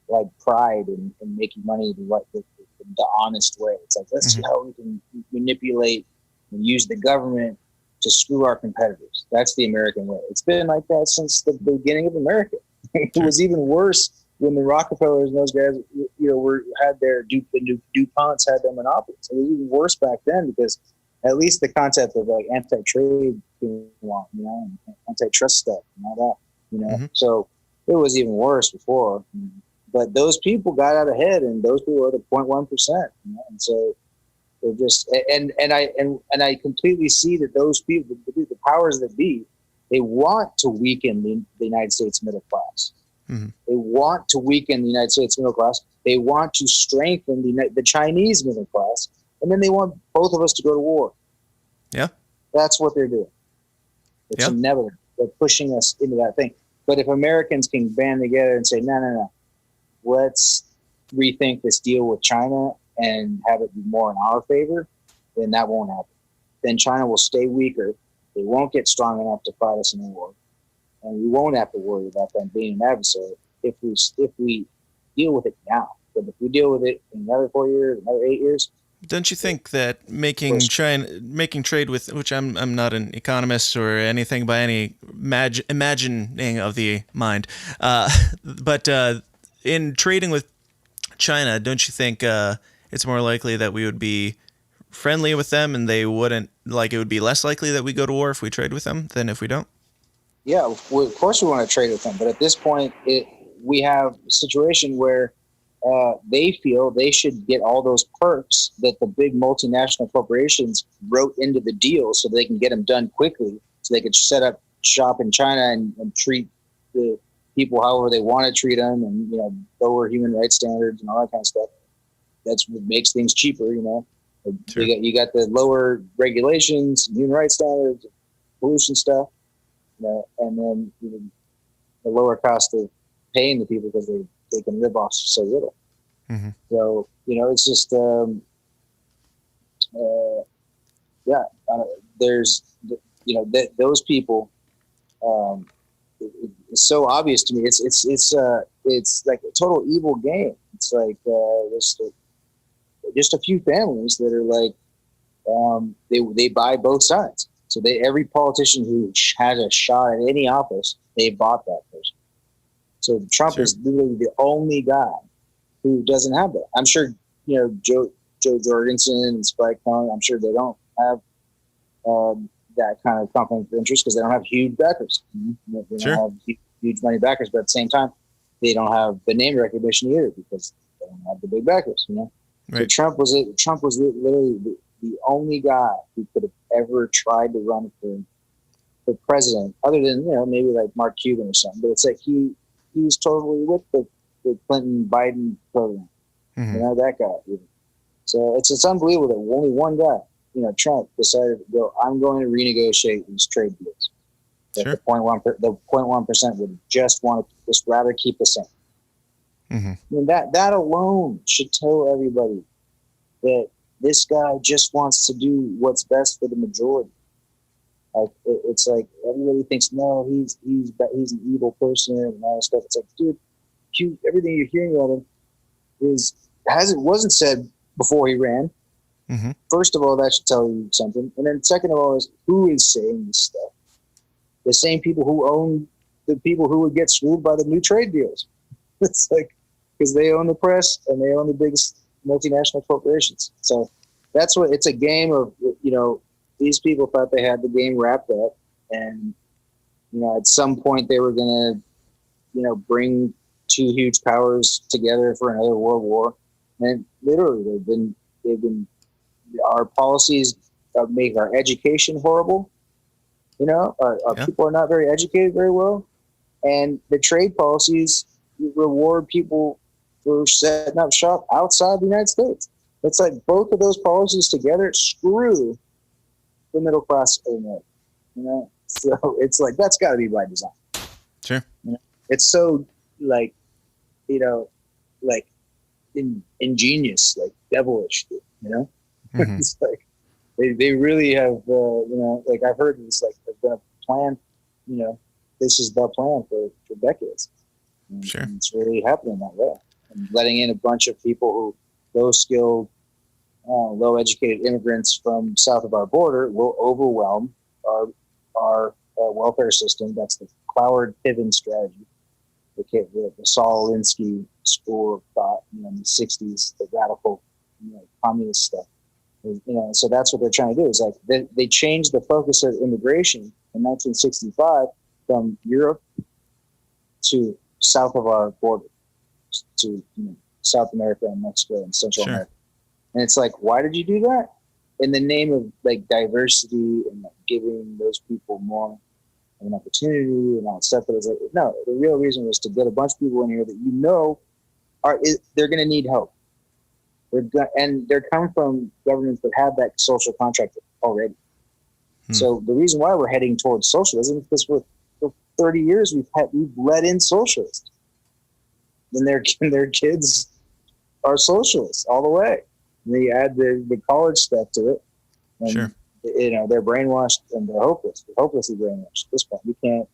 like pride in making money the honest way. It's like, let's see how we can manipulate and use the government to screw our competitors. That's the American way. It's been like that since the beginning of America. It was even worse when the Rockefellers and those guys, had their DuPonts had their monopolies. It was even worse back then because at least the concept of like anti-trade came along, and antitrust stuff and all that, So it was even worse before. But those people got out ahead, and those people are the 0.1%. And so they're just and I completely see that those people, the powers that be, they want to weaken the United States middle class. Mm-hmm. They want to weaken the United States middle class. They want to strengthen the Chinese middle class, and then they want both of us to go to war. Yeah, that's what they're doing. It's inevitable. They're pushing us into that thing. But if Americans can band together and say, no, let's rethink this deal with China and have it be more in our favor, then that won't happen. Then China will stay weaker. They won't get strong enough to fight us in a war. And we won't have to worry about them being an adversary if we deal with it now. But if we deal with it in another 4 years, another 8 years. Don't you think that making trade with, which I'm not an economist or anything by any imagining of the mind, but in trading with China, don't you think it's more likely that we would be friendly with them and they wouldn't, like it would be less likely that we go to war if we trade with them than if we don't? Yeah, of course we want to trade with them, but at this point, we have a situation where they feel they should get all those perks that the big multinational corporations wrote into the deal so they can get them done quickly, so they could set up shop in China and treat the people however they want to treat them, and lower human rights standards and all that kind of stuff. That's what makes things cheaper. Sure. You got the lower regulations, human rights standards, pollution stuff. And then the lower cost of paying the people because they can live off so little. Mm-hmm. So, it's just, there's, those people, it's so obvious to me. It's like a total evil game. It's like, just a few families that are like, they buy both sides. So every politician who has a shot at any office, they bought that person. So Trump is literally the only guy who doesn't have that. I'm sure, Joe Jorgensen and Spike Cohn, I'm sure they don't have that kind of conflict of interest because they don't have huge backers. They don't have huge money backers, but at the same time, they don't have the name recognition either because they don't have the big backers, you know. Right. So Trump was literally the only guy who could have ever tried to run for president, other than, you know, maybe like Mark Cuban or something. But it's like he's totally with the Clinton Biden program, Mm-hmm. you know, that guy. So it's unbelievable that only one guy, you know, Trump, decided to go, I'm going to renegotiate these trade deals. Sure. The 0.1% would just rather keep the same. Mm-hmm. I mean, that alone should tell everybody that this guy just wants to do what's best for the majority. Like it's like everybody thinks, no, he's an evil person and all that stuff. It's like, dude, everything you're hearing about him wasn't said before he ran. Mm-hmm. First of all, that should tell you something, and then second of all is who is saying this stuff. The same people who own the people who would get screwed by the new trade deals. It's like, because they own the press and they own the biggest multinational corporations. So that's what it's a game of, you know, these people thought they had the game wrapped up, and, you know, at some point they were going to, you know, bring two huge powers together for another world war. And literally they've been, our policies make our education horrible. You know, our people are not very educated very well. And the trade policies reward people for setting up shop outside the United States. It's like both of those policies together screw the middle class of America. You know, so it's like that's got to be by design. Sure. You know? It's so like, you know, like ingenious, like devilish. You know, Mm-hmm. it's like they really have. You know, like I've heard it's like there's been a plan. You know, this is the plan for decades. And, Sure. and it's really happening that way. And letting in a bunch of people who low-skilled, low-educated immigrants from south of our border will overwhelm our welfare system. That's the Cloward-Piven strategy, the Saul Alinsky school of thought, you know, in the 60s, the radical, you know, communist stuff. You know, so that's what they're trying to do. Is like they changed the focus of immigration in 1965 from Europe to south of our border, to, you know, South America and Mexico and Central Sure. America. And it's like, why did you do that? In the name of like diversity and like giving those people more of an opportunity and all that stuff. But it's like, no, the real reason was to get a bunch of people in here that you know they're going to need help. They're coming from governments that have that social contract already. So the reason why we're heading towards socialism is because for 30 years we've let in socialists, and their kids are socialists all the way. And they add the college stuff to it, and Sure. you know, they're brainwashed and they're hopelessly brainwashed at this point. You can't,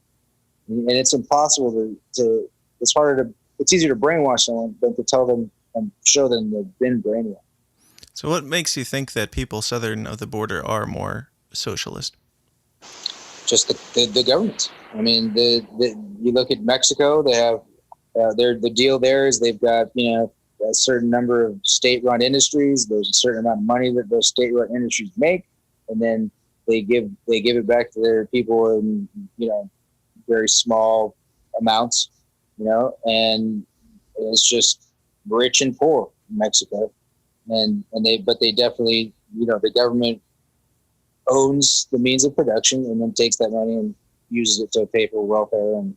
and it's impossible to. It's easier to brainwash someone than to tell them and show them they've been brainwashed. So what makes you think that people southern of the border are more socialist? Just the government. I mean, you look at Mexico. They have the deal there is they've got, you know, a certain number of state-run industries. There's a certain amount of money that those state-run industries make, and then they give it back to their people in, you know, very small amounts, you know, and it's just rich and poor in Mexico, and they definitely, you know, the government owns the means of production and then takes that money and uses it to pay for welfare and,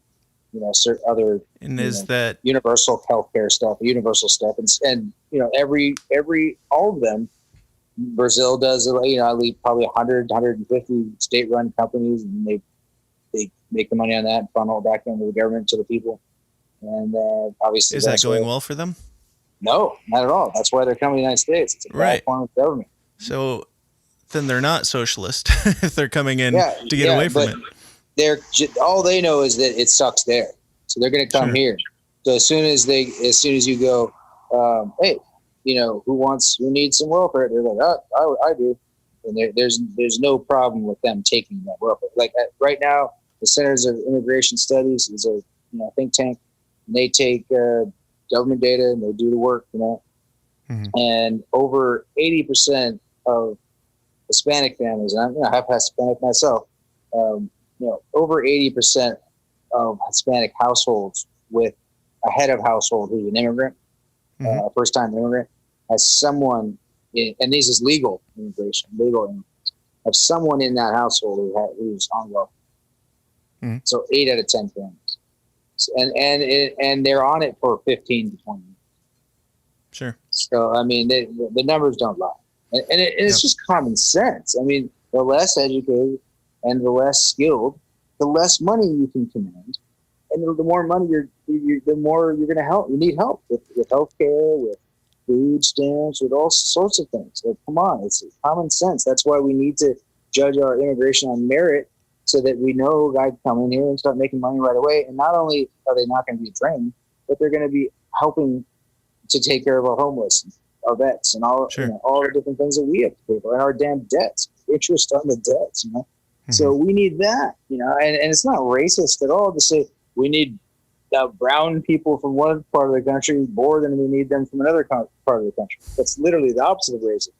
you know, certain other, And is that universal healthcare stuff, universal stuff, and you know, every all of them. Brazil does, you know, probably 100, 150 state-run companies, and they make the money on that and funnel it back into the government to the people. And obviously, is that going well for them? No, not at all. That's why they're coming to the United States. It's a bad Right. form of government. So then they're not socialist if they're coming in Yeah, to get away from but it. all they know is that it sucks there, so they're going to come Sure. here. So as soon as you go, hey, you know, who needs some welfare? They're like, oh, I do, and there's no problem with them taking that welfare. Like right now, the Centers of Immigration Studies is a, you know, think tank, and they take government data and they do the work, you know, and over 80% of Hispanic families, and I'm, you know, half Hispanic myself, you know, over 80% of Hispanic households with a head of household who's an immigrant first time immigrant, has someone, and this is legal immigration, have someone in that household who's on welfare. Mm-hmm. So 8 out of 10 families, and they're on it for 15 to 20 years. Sure. So I mean, the numbers don't lie, and it's just common sense. I mean, the less educated and the less skilled, the less money you can command, and the more money the more you're going to help. You need help with healthcare, with food stamps, with all sorts of things. Like, come on, it's common sense. That's why we need to judge our immigration on merit, so that we know guys come in here and start making money right away. And not only are they not going to be drained, but they're going to be helping to take care of our homeless, our vets, and all all the different things that we have to pay for, and our damn debts, interest on the debts. So we need that. And it's not racist at all to say we need brown people from one part of the country more than we need them from another part of the country. That's literally the opposite of racism.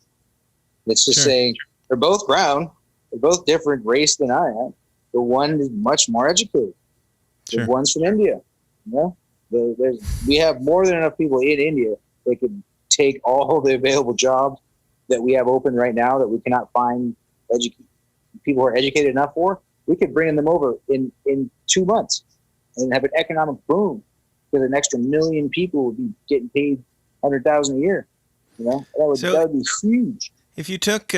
It's just saying they're both brown. They're both different race than I am. The one is much more educated. The one's from India. We have more than enough people in India that could take all the available jobs that we have open right now that we cannot find people who are educated enough for. We could bring them over in 2 months and have an economic boom, because an extra 1 million people would be getting paid $100,000 a year. That would be huge. If you took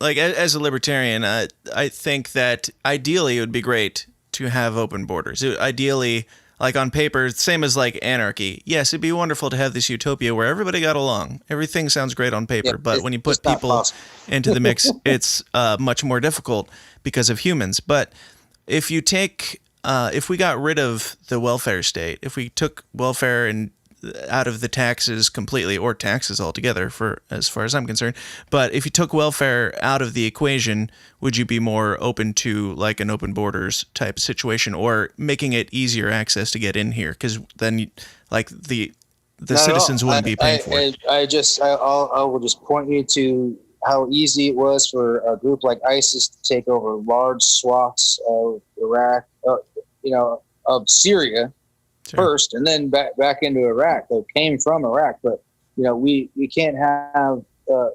like, as a libertarian, I think that ideally it would be great to have open borders. Ideally, like on paper, same as like anarchy. Yes, it'd be wonderful to have this utopia where everybody got along. Everything sounds great on paper, but when you put people into the mix, it's much more difficult because of humans. But if you take, if we got rid of the welfare state, if we took welfare and out of the taxes completely, or taxes altogether, for as far as I'm concerned. But if you took welfare out of the equation, would you be more open to like an open borders type situation, or making it easier access to get in here? Because then, like the citizens wouldn't be paying for it. I will just point you to how easy it was for a group like ISIS to take over large swaths of Iraq, of Syria. First, and then back into Iraq. They came from Iraq, but we can't have.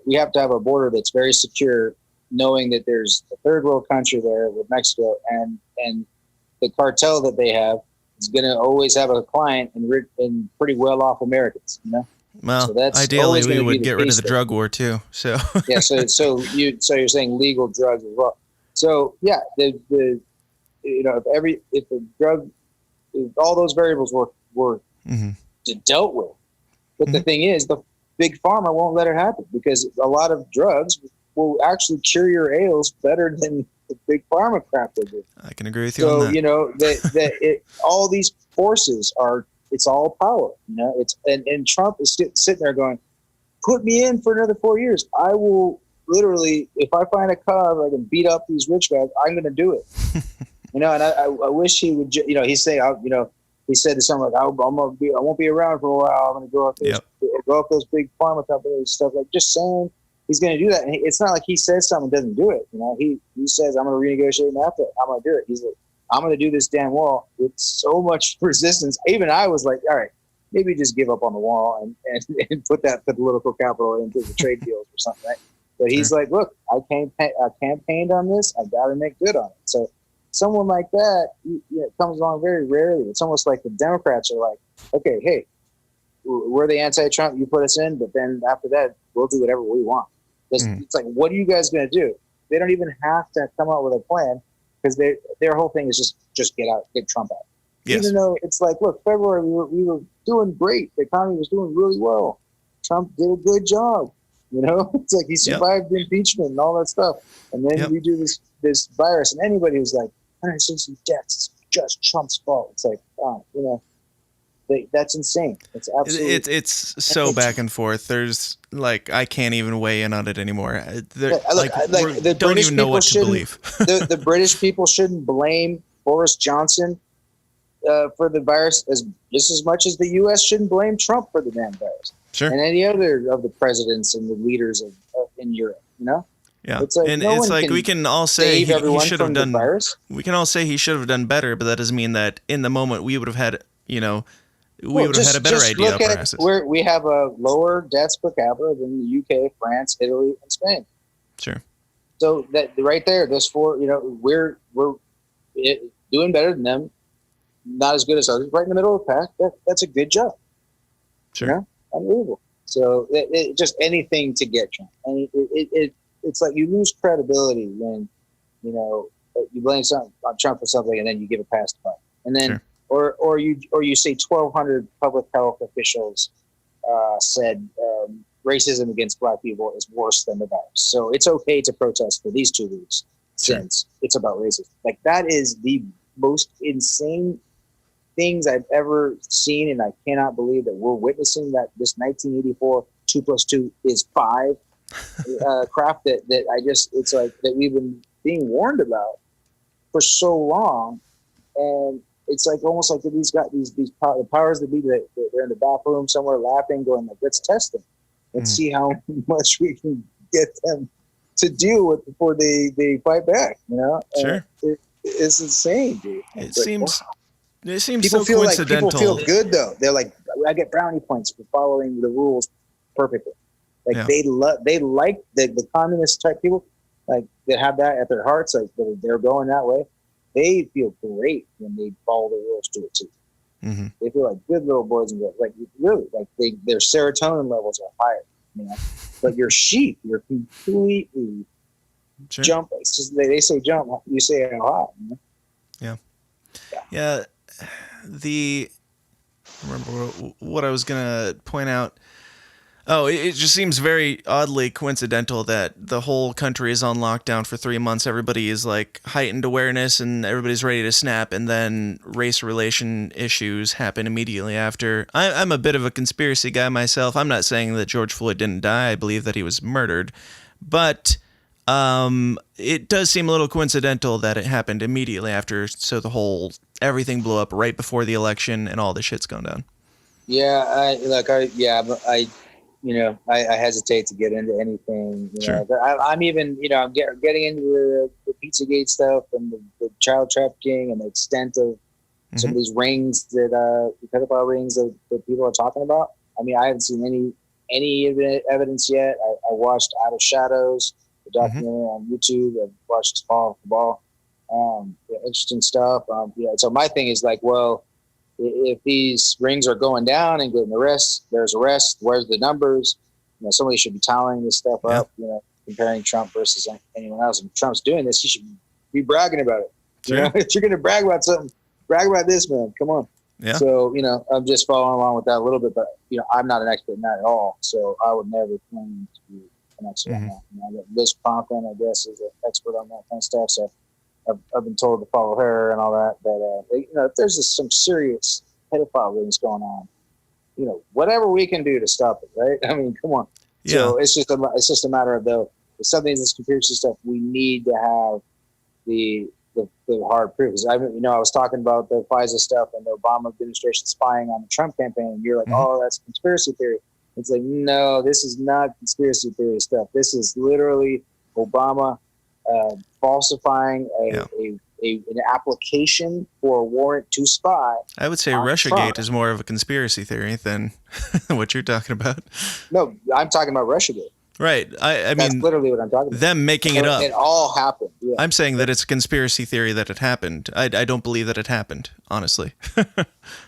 We have to have a border that's very secure, knowing that there's a third world country there with Mexico, and the cartel that they have is going to always have a client in pretty well off Americans. Well, so that's ideally we would get rid of the drug war too. So yeah, so you're saying legal drugs as well. So yeah, if the drug. All those variables were dealt with. But the thing is, the big pharma won't let it happen, because a lot of drugs will actually cure your ails better than the big pharma crap they do. I can agree with you on that. All these forces it's all power. It's and Trump is sitting there going, put me in for another 4 years. I will literally, if I find a cause I can beat up these rich guys, I'm going to do it. And I wish he would. He's saying, he said to someone like, I won't be around for a while. I'm going to go up those big pharma companies and stuff. Like, just saying he's going to do that. And it's not like he says something and doesn't do it. He says, I'm going to renegotiate NAFTA. I'm going to do it. He's like, I'm going to do this damn wall with so much resistance. Even I was like, all right, maybe just give up on the wall and put that political capital into the trade deals or something. Right? But he's like, look, I campaigned on this. I got to make good on it. So. Someone like that comes along very rarely. It's almost like the Democrats are like, okay, hey, we're the anti-Trump, you put us in, but then after that, we'll do whatever we want. It's like, what are you guys going to do? They don't even have to come up with a plan, because their whole thing is just get Trump out. Yes. Even though it's like, look, February, we were doing great. The economy was doing really well. Trump did a good job. It's like he survived the impeachment and all that stuff. And then we do this virus, and anybody who's like, 160 deaths, it's just Trump's fault. It's like, that's insane. It's absolutely. It's so back and forth. There's like, I can't even weigh in on it anymore. Don't even know what to believe. the British people shouldn't blame Boris Johnson for the virus just as much as the U.S. shouldn't blame Trump for the damn virus. Sure. And any other of the presidents and the leaders in Europe, Yeah, it's like, we can all say he should have done. We can all say he should have done better, but that doesn't mean that in the moment we would have had we would have had a better idea look up our at asses. where we have a lower deaths per capita than the UK, France, Italy, and Spain. Sure. So that right there, those four, we're doing better than them. Not as good as others. Right in the middle of the pack. That's a good job. Sure. Unbelievable. So it just anything to get Trump. And it's like you lose credibility when you blame on Trump for something and then you give a pass to Biden. And then or you say 1,200 public health officials said racism against black people is worse than the virus. So it's okay to protest for these 2 weeks since it's about racism. Like that is the most insane things I've ever seen, and I cannot believe that we're witnessing that this 1984 2 + 2 is 5 crap that it's like that we've been being warned about for so long, and it's like almost like these powers that be that they're in the bathroom somewhere laughing, going like, let's test them and see how much we can get them to deal with before they fight back. Sure. It's insane, dude. It like, seems. wow. It seems People so feel coincidental. Like people feel good though. They're like, I get brownie points for following the rules perfectly. Like they like the communist type people, like that have that at their hearts, like they're going that way. They feel great when they follow the rules to a T. Mm-hmm. They feel like good little boys and girls. Like really, like their serotonin levels are higher. But you're sheep. You're completely jump. It's just they say jump. You say how high. Yeah. I remember what I was gonna point out. Oh, it just seems very oddly coincidental that the whole country is on lockdown for 3 months. Everybody is like heightened awareness and everybody's ready to snap, and then race relation issues happen immediately after. I'm a bit of a conspiracy guy myself. I'm not saying that George Floyd didn't die. I believe that he was murdered, but it does seem a little coincidental that it happened immediately after. So everything blew up right before the election and all this shit's gone down. Yeah, I hesitate to get into anything. I'm even, I'm getting into the Pizzagate stuff and the child trafficking and the extent of some of these rings the pedophile rings that people are talking about. I mean, I haven't seen any evidence yet. I watched Out of Shadows, the documentary on YouTube. I've watched Fall Off the Ball. Interesting stuff. So my thing is like, well, if these rings are going down and getting arrests, where's the numbers? Somebody should be tallying this stuff up, comparing Trump versus anyone else. If Trump's doing this, he should be bragging about it. If you're going to brag about something, brag about this, man. Come on. Yeah. So, I'm just following along with that a little bit, but, I'm not an expert in that at all. So I would never claim to be an expert on that. Liz Conklin, I guess, is an expert on that kind of stuff. So I've been told to follow her and all that. But if there's some serious pedophile things going on, whatever we can do to stop it, right? I mean, come on. Yeah. So it's just a matter of if something is this conspiracy stuff, we need to have the hard proof. I was talking about the FISA stuff and the Obama administration spying on the Trump campaign, and you're like, oh, that's conspiracy theory. It's like, no, this is not conspiracy theory stuff. This is literally Obama falsifying an application for a warrant to spy. I would say Russiagate is more of a conspiracy theory than what you're talking about. No, I'm talking about Russiagate. Right. I That's mean, literally what I'm talking about. Them making it up. It all happened. Yeah. I'm saying that it's a conspiracy theory that it happened. I don't believe that it happened, honestly.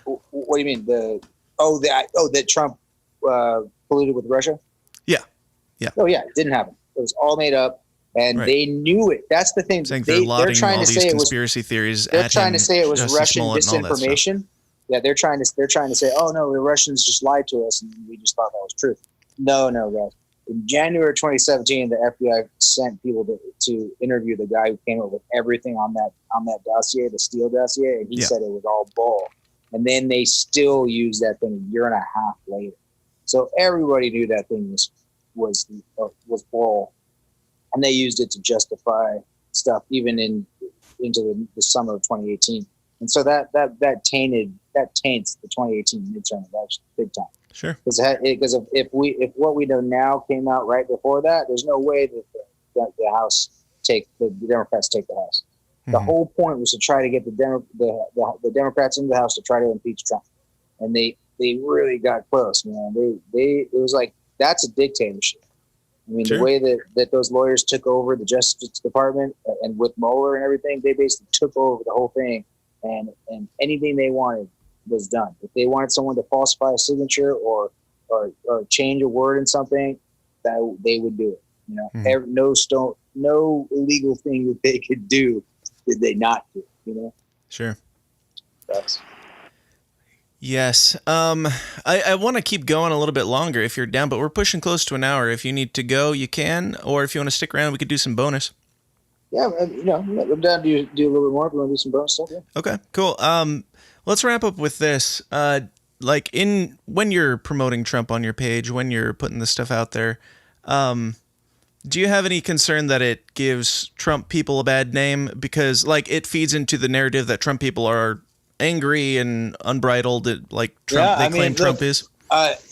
What do you mean? That Trump colluded with Russia? Yeah. Oh, yeah. It didn't happen. It was all made up. And they knew it. That's the thing. They're trying to say conspiracy theories. They're trying to say it was Russian disinformation. Yeah, they're trying to say, oh no, the Russians just lied to us, and we just thought that was true. No, guys. In January 2017, the FBI sent people to interview the guy who came up with everything on that dossier, the Steele dossier, and he said it was all bull. And then they still used that thing a year and a half later. So everybody knew that thing was bull. And they used it to justify stuff even into the summer of 2018, and so that taints the 2018 midterm election big time. Sure. Because if what we know now came out right before that, there's no way that the Democrats take the House. The whole point was to try to get the Democrats into the House to try to impeach Trump, and they really got close, man. It was like, that's a dictatorship. I mean, Sure. the way that those lawyers took over the Justice Department, and with Mueller and everything, they basically took over the whole thing, and anything they wanted was done. If they wanted someone to falsify a signature or change a word in something, that they would do it. You know, no illegal thing that they could do did they not do. You know, Sure. that's. Yes. I want to keep going a little bit longer if you're down, but we're pushing close to an hour. If you need to go, you can, or if you want to stick around, we could do some bonus. Yeah, you know, I'm down to do a little bit more if you want to do some bonus stuff. Yeah. Okay, cool. Let's wrap up with this. Like when you're promoting Trump on your page, when you're putting this stuff out there, do you have any concern that it gives Trump people a bad name? Because like it feeds into the narrative that Trump people are angry and unbridled. Like Trump, they claim Trump is.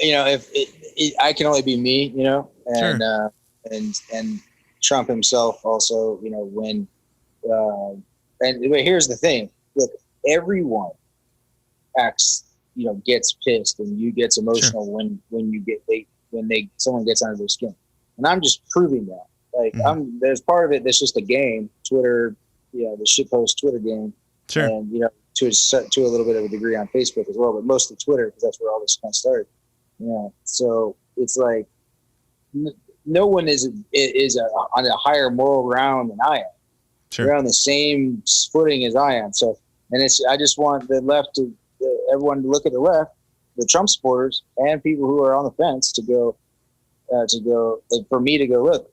You know, if I can only be me, you know, and Sure. And Trump himself also, you know, when but here's the thing: look, everyone acts, you know, gets pissed and you gets emotional when someone gets under their skin, and I'm just proving that. Like there's part of it that's just a game, Twitter, you know, the shitpost Twitter game, Sure. and you know, to a little bit of a degree on Facebook as well, but mostly Twitter because that's where all this kind of started. Yeah, so it's like no one is on a higher moral ground than I am. Sure. They're on the same footing as I am. So, and I just want the left to everyone to look at the left, the Trump supporters and people who are on the fence to go for me to go, look,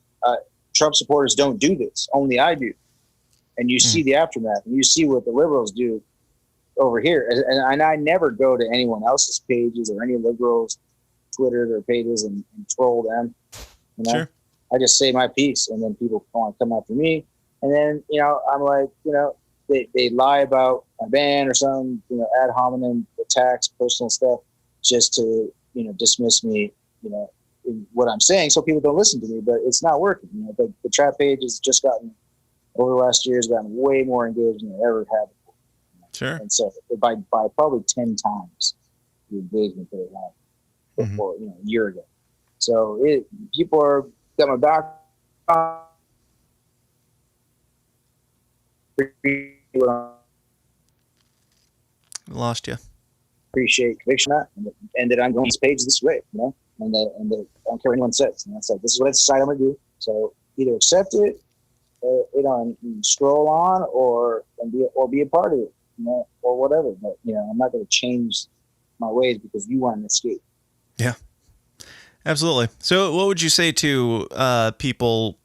Trump supporters don't do this. Only I do. And you see the aftermath, and you see what the liberals do over here. And I never go to anyone else's pages or any liberals' Twitter or pages and troll them. You know, Sure. I just say my piece, and then people want to come after me. And then, you know, I'm like, you know, they lie about my band or something, you know, ad hominem attacks, personal stuff, just to, you know, dismiss me, you know, in what I'm saying, so people don't listen to me. But it's not working. You know, the trap page has just gotten, over the last year, has gotten way more engaged than it ever had before. Sure. And so by probably 10 times the engagement that it had before, you know, a year ago. So people are got my back. Lost you. Appreciate conviction and that I'm going to this page this way, you know, and I don't care what anyone says. And that's like, this is what I decide I'm going to do. So either accept it, you know, and scroll on, or be a part of it, you know, or whatever. But you know, I'm not going to change my ways because you want an escape. Yeah. Absolutely. So what would you say to people,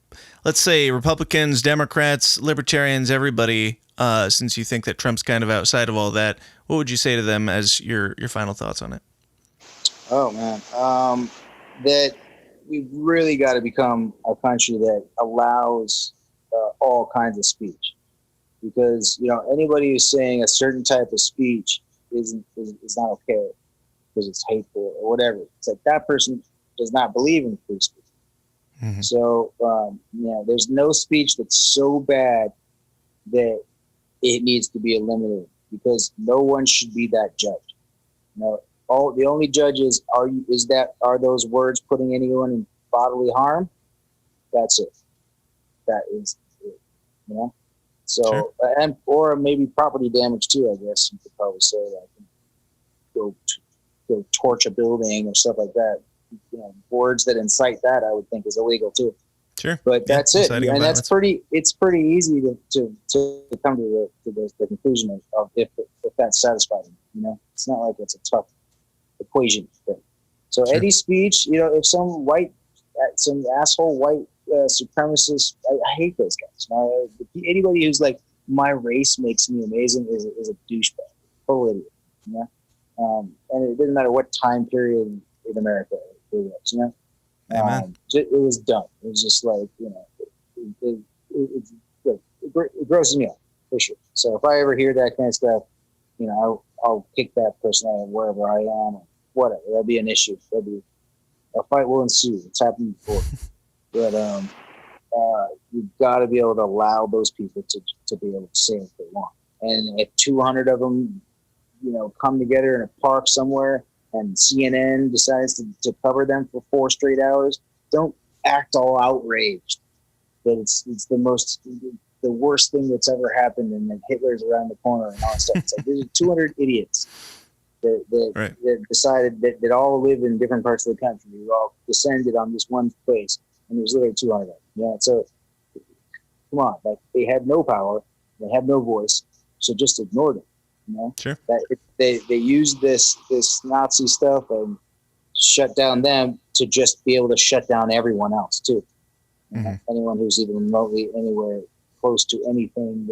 let's say Republicans, Democrats, Libertarians, everybody, since you think that Trump's kind of outside of all that, what would you say to them as your final thoughts on it? Oh, man. That we've really got to become a country that allows all kinds of speech. Because, you know, anybody who's saying a certain type of speech is not okay because it's hateful or whatever. It's like that person does not believe in free speech. Mm-hmm. So, you know, there's no speech that's so bad that it needs to be eliminated, because no one should be that judge. You know, the only judge is are those words putting anyone in bodily harm? That's it. That is it. You know. So sure. Or maybe property damage too. I guess you could probably say, like, go torch a building or stuff like that. You know, words that incite that, I would think, is illegal too. Sure. But that's it, and violence. It's pretty easy to come to the conclusion of if that's satisfying. You know, it's not like it's a tough equation thing. So sure. Any speech, you know, if some asshole white supremacist, I hate those guys. Anybody who's like, my race makes me amazing is a douchebag, total idiot. You know, and it didn't matter what time period in America it was. You know. It was dumb. It was just like, you know, it grosses me out for sure. So if I ever hear that kind of stuff, you know, I'll kick that person out of wherever I am, or whatever. That'll be an issue. A fight will ensue. It's happened before. But you've got to be able to allow those people to be able to say what they want. And if 200 of them come together in a park somewhere and CNN decides to cover them for 4 straight hours, don't act all outraged that it's the worst thing that's ever happened and that Hitler's around the corner and all that stuff. It's like there's 200 idiots that decided that all live in different parts of the country. We all descended on this one place, and there's literally 200 of them. Yeah, so come on, like they had no power, they had no voice, so just ignore them. Sure. That they used this Nazi stuff and shut down them to just be able to shut down everyone else too. Mm-hmm. Anyone who's even remotely anywhere close to anything,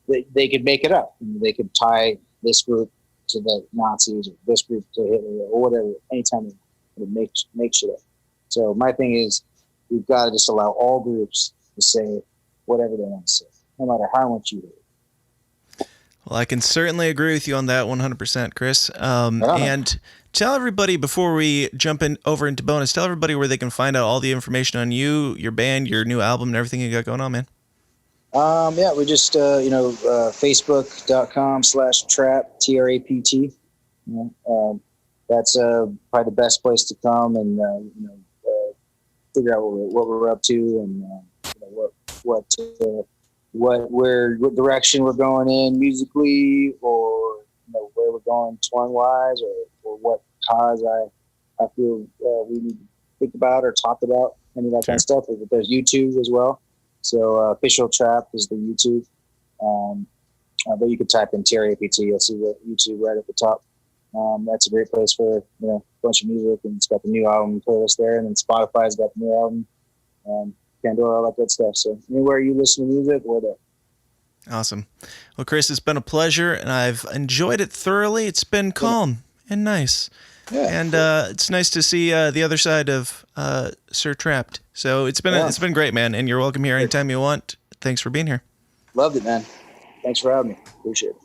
they could make it up. They could tie this group to the Nazis or this group to Hitler or whatever. Anytime they make shit up. So my thing is, we've got to just allow all groups to say whatever they want to say, no matter how much you hate. Well, I can certainly agree with you on that 100%, Chris. And tell everybody, before we jump over into bonus, tell everybody where they can find out all the information on you, your band, your new album, and everything you got going on, man. We just, facebook.com/TRAPT, TRAPT. That's probably the best place to come and, figure out what we're up to and, what direction we're going in musically, or where we're going touring wise, or what cause I feel we need to think about or talk about, any of that kind of stuff. There's YouTube as well. So official TRAPT is the YouTube, but you can type in TRAPT, you'll see the YouTube right at the top. That's a great place for a bunch of music, and it's got the new album playlist there, and then Spotify's got the new album. Pandora, all that good stuff. So anywhere you listen to music, we're there. Awesome. Well, Chris, it's been a pleasure, and I've enjoyed it thoroughly. It's been calm and nice. Yeah, and it's nice to see the other side of Sir Trapped. So it's been great, man, and you're welcome here anytime you want. Thanks for being here. Loved it, man. Thanks for having me. Appreciate it.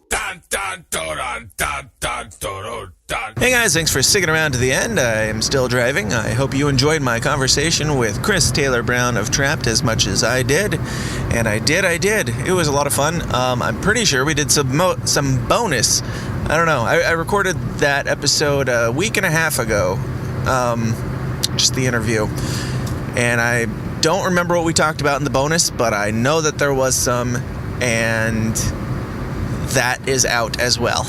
Hey guys, thanks for sticking around to the end. I am still driving. I hope you enjoyed my conversation with Chris Taylor Brown of TRAPT as much as I did. And I did. It was a lot of fun. I'm pretty sure we did some bonus. I don't know. I recorded that episode a week and a half ago, just the interview. And I don't remember what we talked about in the bonus, but I know that there was some, and that is out as well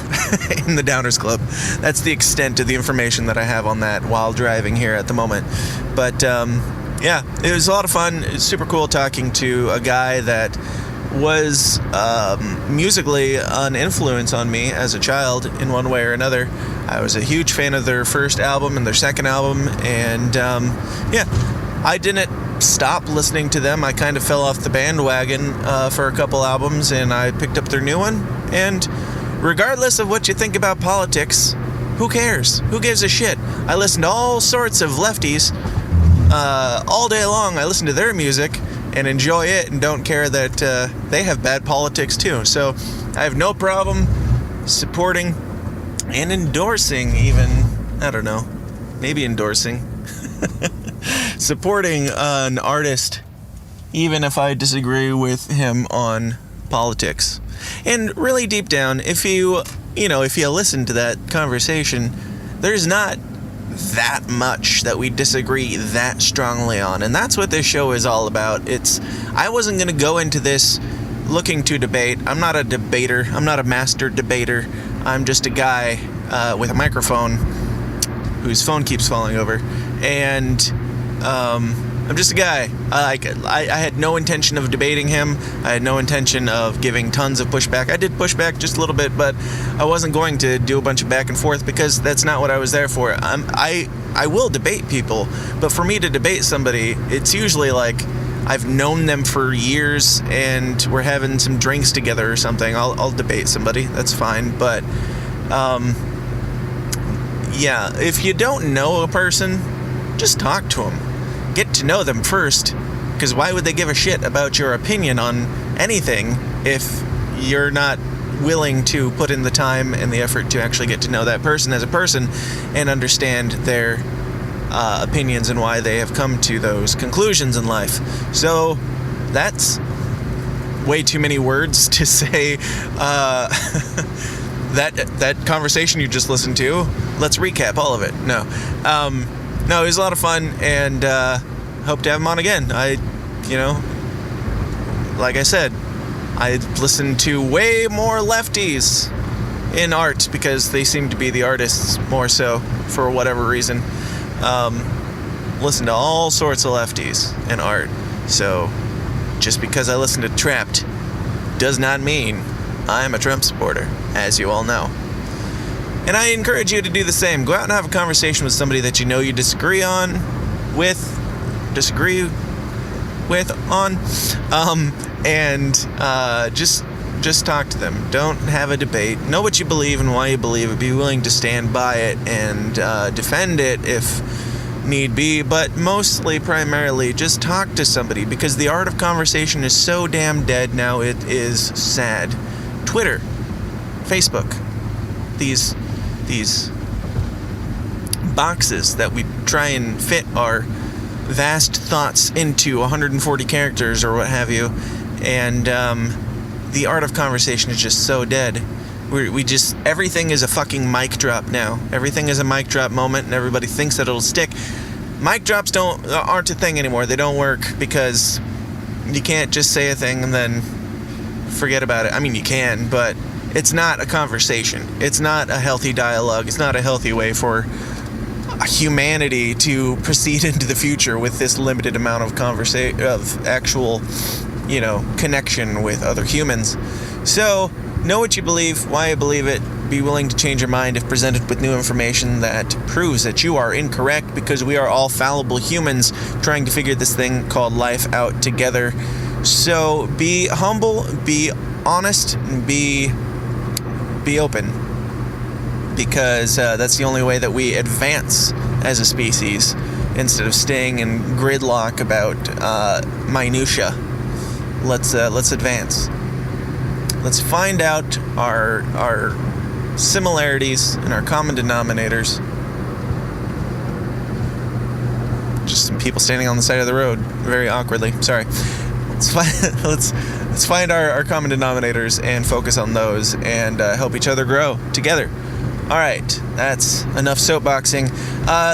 in the Downers Club. That's the extent of the information that I have on that while driving here at the moment. But it was a lot of fun. It's super cool talking to a guy that was musically an influence on me as a child in one way or another. I was a huge fan of their first album and their second album, and I didn't stop listening to them. I kind of fell off the bandwagon for a couple albums, and I picked up their new one. And regardless of what you think about politics, who cares? Who gives a shit? I listen to all sorts of lefties all day long. I listen to their music and enjoy it and don't care that they have bad politics too. So I have no problem supporting and endorsing, even, I don't know, maybe endorsing, supporting an artist, even if I disagree with him on politics. And really deep down, if you listen to that conversation, there's not that much that we disagree that strongly on. And that's what this show is all about. I wasn't going to go into this looking to debate. I'm not a debater. I'm not a master debater. I'm just a guy with a microphone whose phone keeps falling over. And I'm just a guy. I had no intention of debating him. I had no intention of giving tons of pushback. I did pushback just a little bit, but I wasn't going to do a bunch of back and forth because that's not what I was there for. I will debate people, but for me to debate somebody, it's usually like I've known them for years and we're having some drinks together or something. I'll debate somebody. That's fine. But if you don't know a person, just talk to them. Get to know them first, because why would they give a shit about your opinion on anything if you're not willing to put in the time and the effort to actually get to know that person as a person and understand their opinions and why they have come to those conclusions in life. So that's way too many words to say that conversation you just listened to, let's recap all of it. No, it was a lot of fun, and hope to have him on again. Like I said, I listen to way more lefties in art because they seem to be the artists more so for whatever reason. Listen to all sorts of lefties in art. So just because I listen to TRAPT does not mean I'm a Trump supporter, as you all know. And I encourage you to do the same. Go out and have a conversation with somebody that you know you disagree with, and just talk to them. Don't have a debate. Know what you believe and why you believe it. Be willing to stand by it and defend it if need be, but primarily just talk to somebody, because the art of conversation is so damn dead now. It is sad. Twitter, Facebook, these boxes that we try and fit our vast thoughts into 140 characters or what have you, and the art of conversation is just so dead. We just, everything is a fucking mic drop now. Everything is a mic drop moment, and everybody thinks that it'll stick. Mic drops aren't a thing anymore. They don't work because you can't just say a thing and then forget about it. I mean, you can, but it's not a conversation. It's not a healthy dialogue. It's not a healthy way for humanity to proceed into the future with this limited amount of actual, connection with other humans. So, know what you believe, why you believe it. Be willing to change your mind if presented with new information that proves that you are incorrect, because we are all fallible humans trying to figure this thing called life out together. So be humble, be honest, and be open, because that's the only way that we advance as a species, instead of staying in gridlock about minutia. Let's advance. Let's find out our similarities and our common denominators. Just some people standing on the side of the road, very awkwardly. Sorry. Let's find our common denominators and focus on those, and help each other grow together. All right, that's enough soapboxing.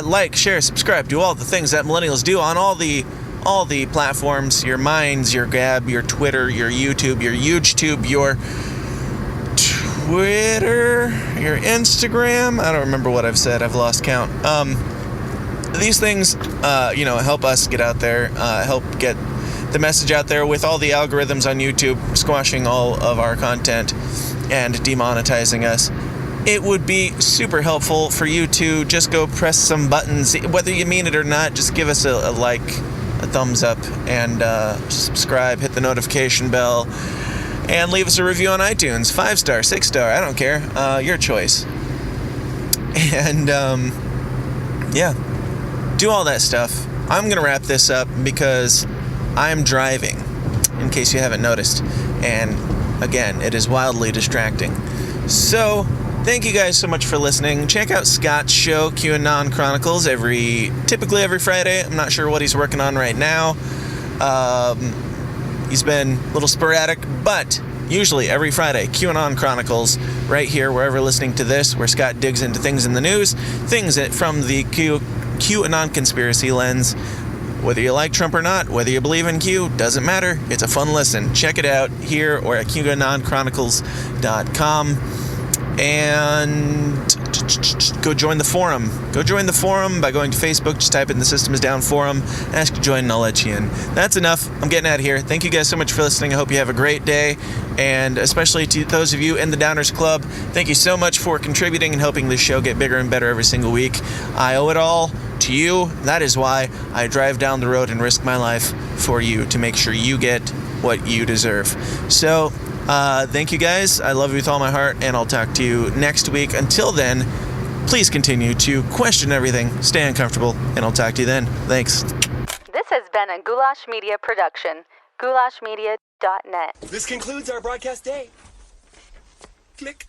Like, share, subscribe, do all the things that millennials do on all the platforms: your Minds, your Gab, your Twitter, your YouTube, your YouTube, your Twitter, your Instagram. I don't remember what I've said. I've lost count. These things, help us get out there, help get the message out there with all the algorithms on YouTube squashing all of our content and demonetizing us. It would be super helpful for you to just go press some buttons, whether you mean it or not. Just give us a like, a thumbs up, and subscribe, hit the notification bell, and leave us a review on iTunes. 5-star, 6-star, I don't care. Your choice. And, do all that stuff. I'm going to wrap this up because I'm driving, in case you haven't noticed. And, again, it is wildly distracting. So, thank you guys so much for listening. Check out Scott's show, QAnon Chronicles, typically every Friday. I'm not sure what he's working on right now. He's been a little sporadic, but usually every Friday, QAnon Chronicles, right here, wherever listening to this, where Scott digs into things in the news, things from the QAnon conspiracy lens. Whether you like Trump or not, whether you believe in Q, doesn't matter. It's a fun listen. Check it out here or at QAnonChronicles.com. And go join the forum. Go join the forum by going to Facebook. Just type in "The System Is Down Forum." Ask to join, and I'll let you in. That's enough. I'm getting out of here. Thank you guys so much for listening. I hope you have a great day. And especially to those of you in the Downers Club, thank you so much for contributing and helping this show get bigger and better every single week. I owe it all to you. That is why I drive down the road and risk my life for you, to make sure you get what you deserve. So, thank you guys. I love you with all my heart, and I'll talk to you next week. Until then, please continue to question everything, stay uncomfortable, and I'll talk to you then. Thanks. This has been a Goulash Media production. goulashmedia.net. This concludes our broadcast day. Click.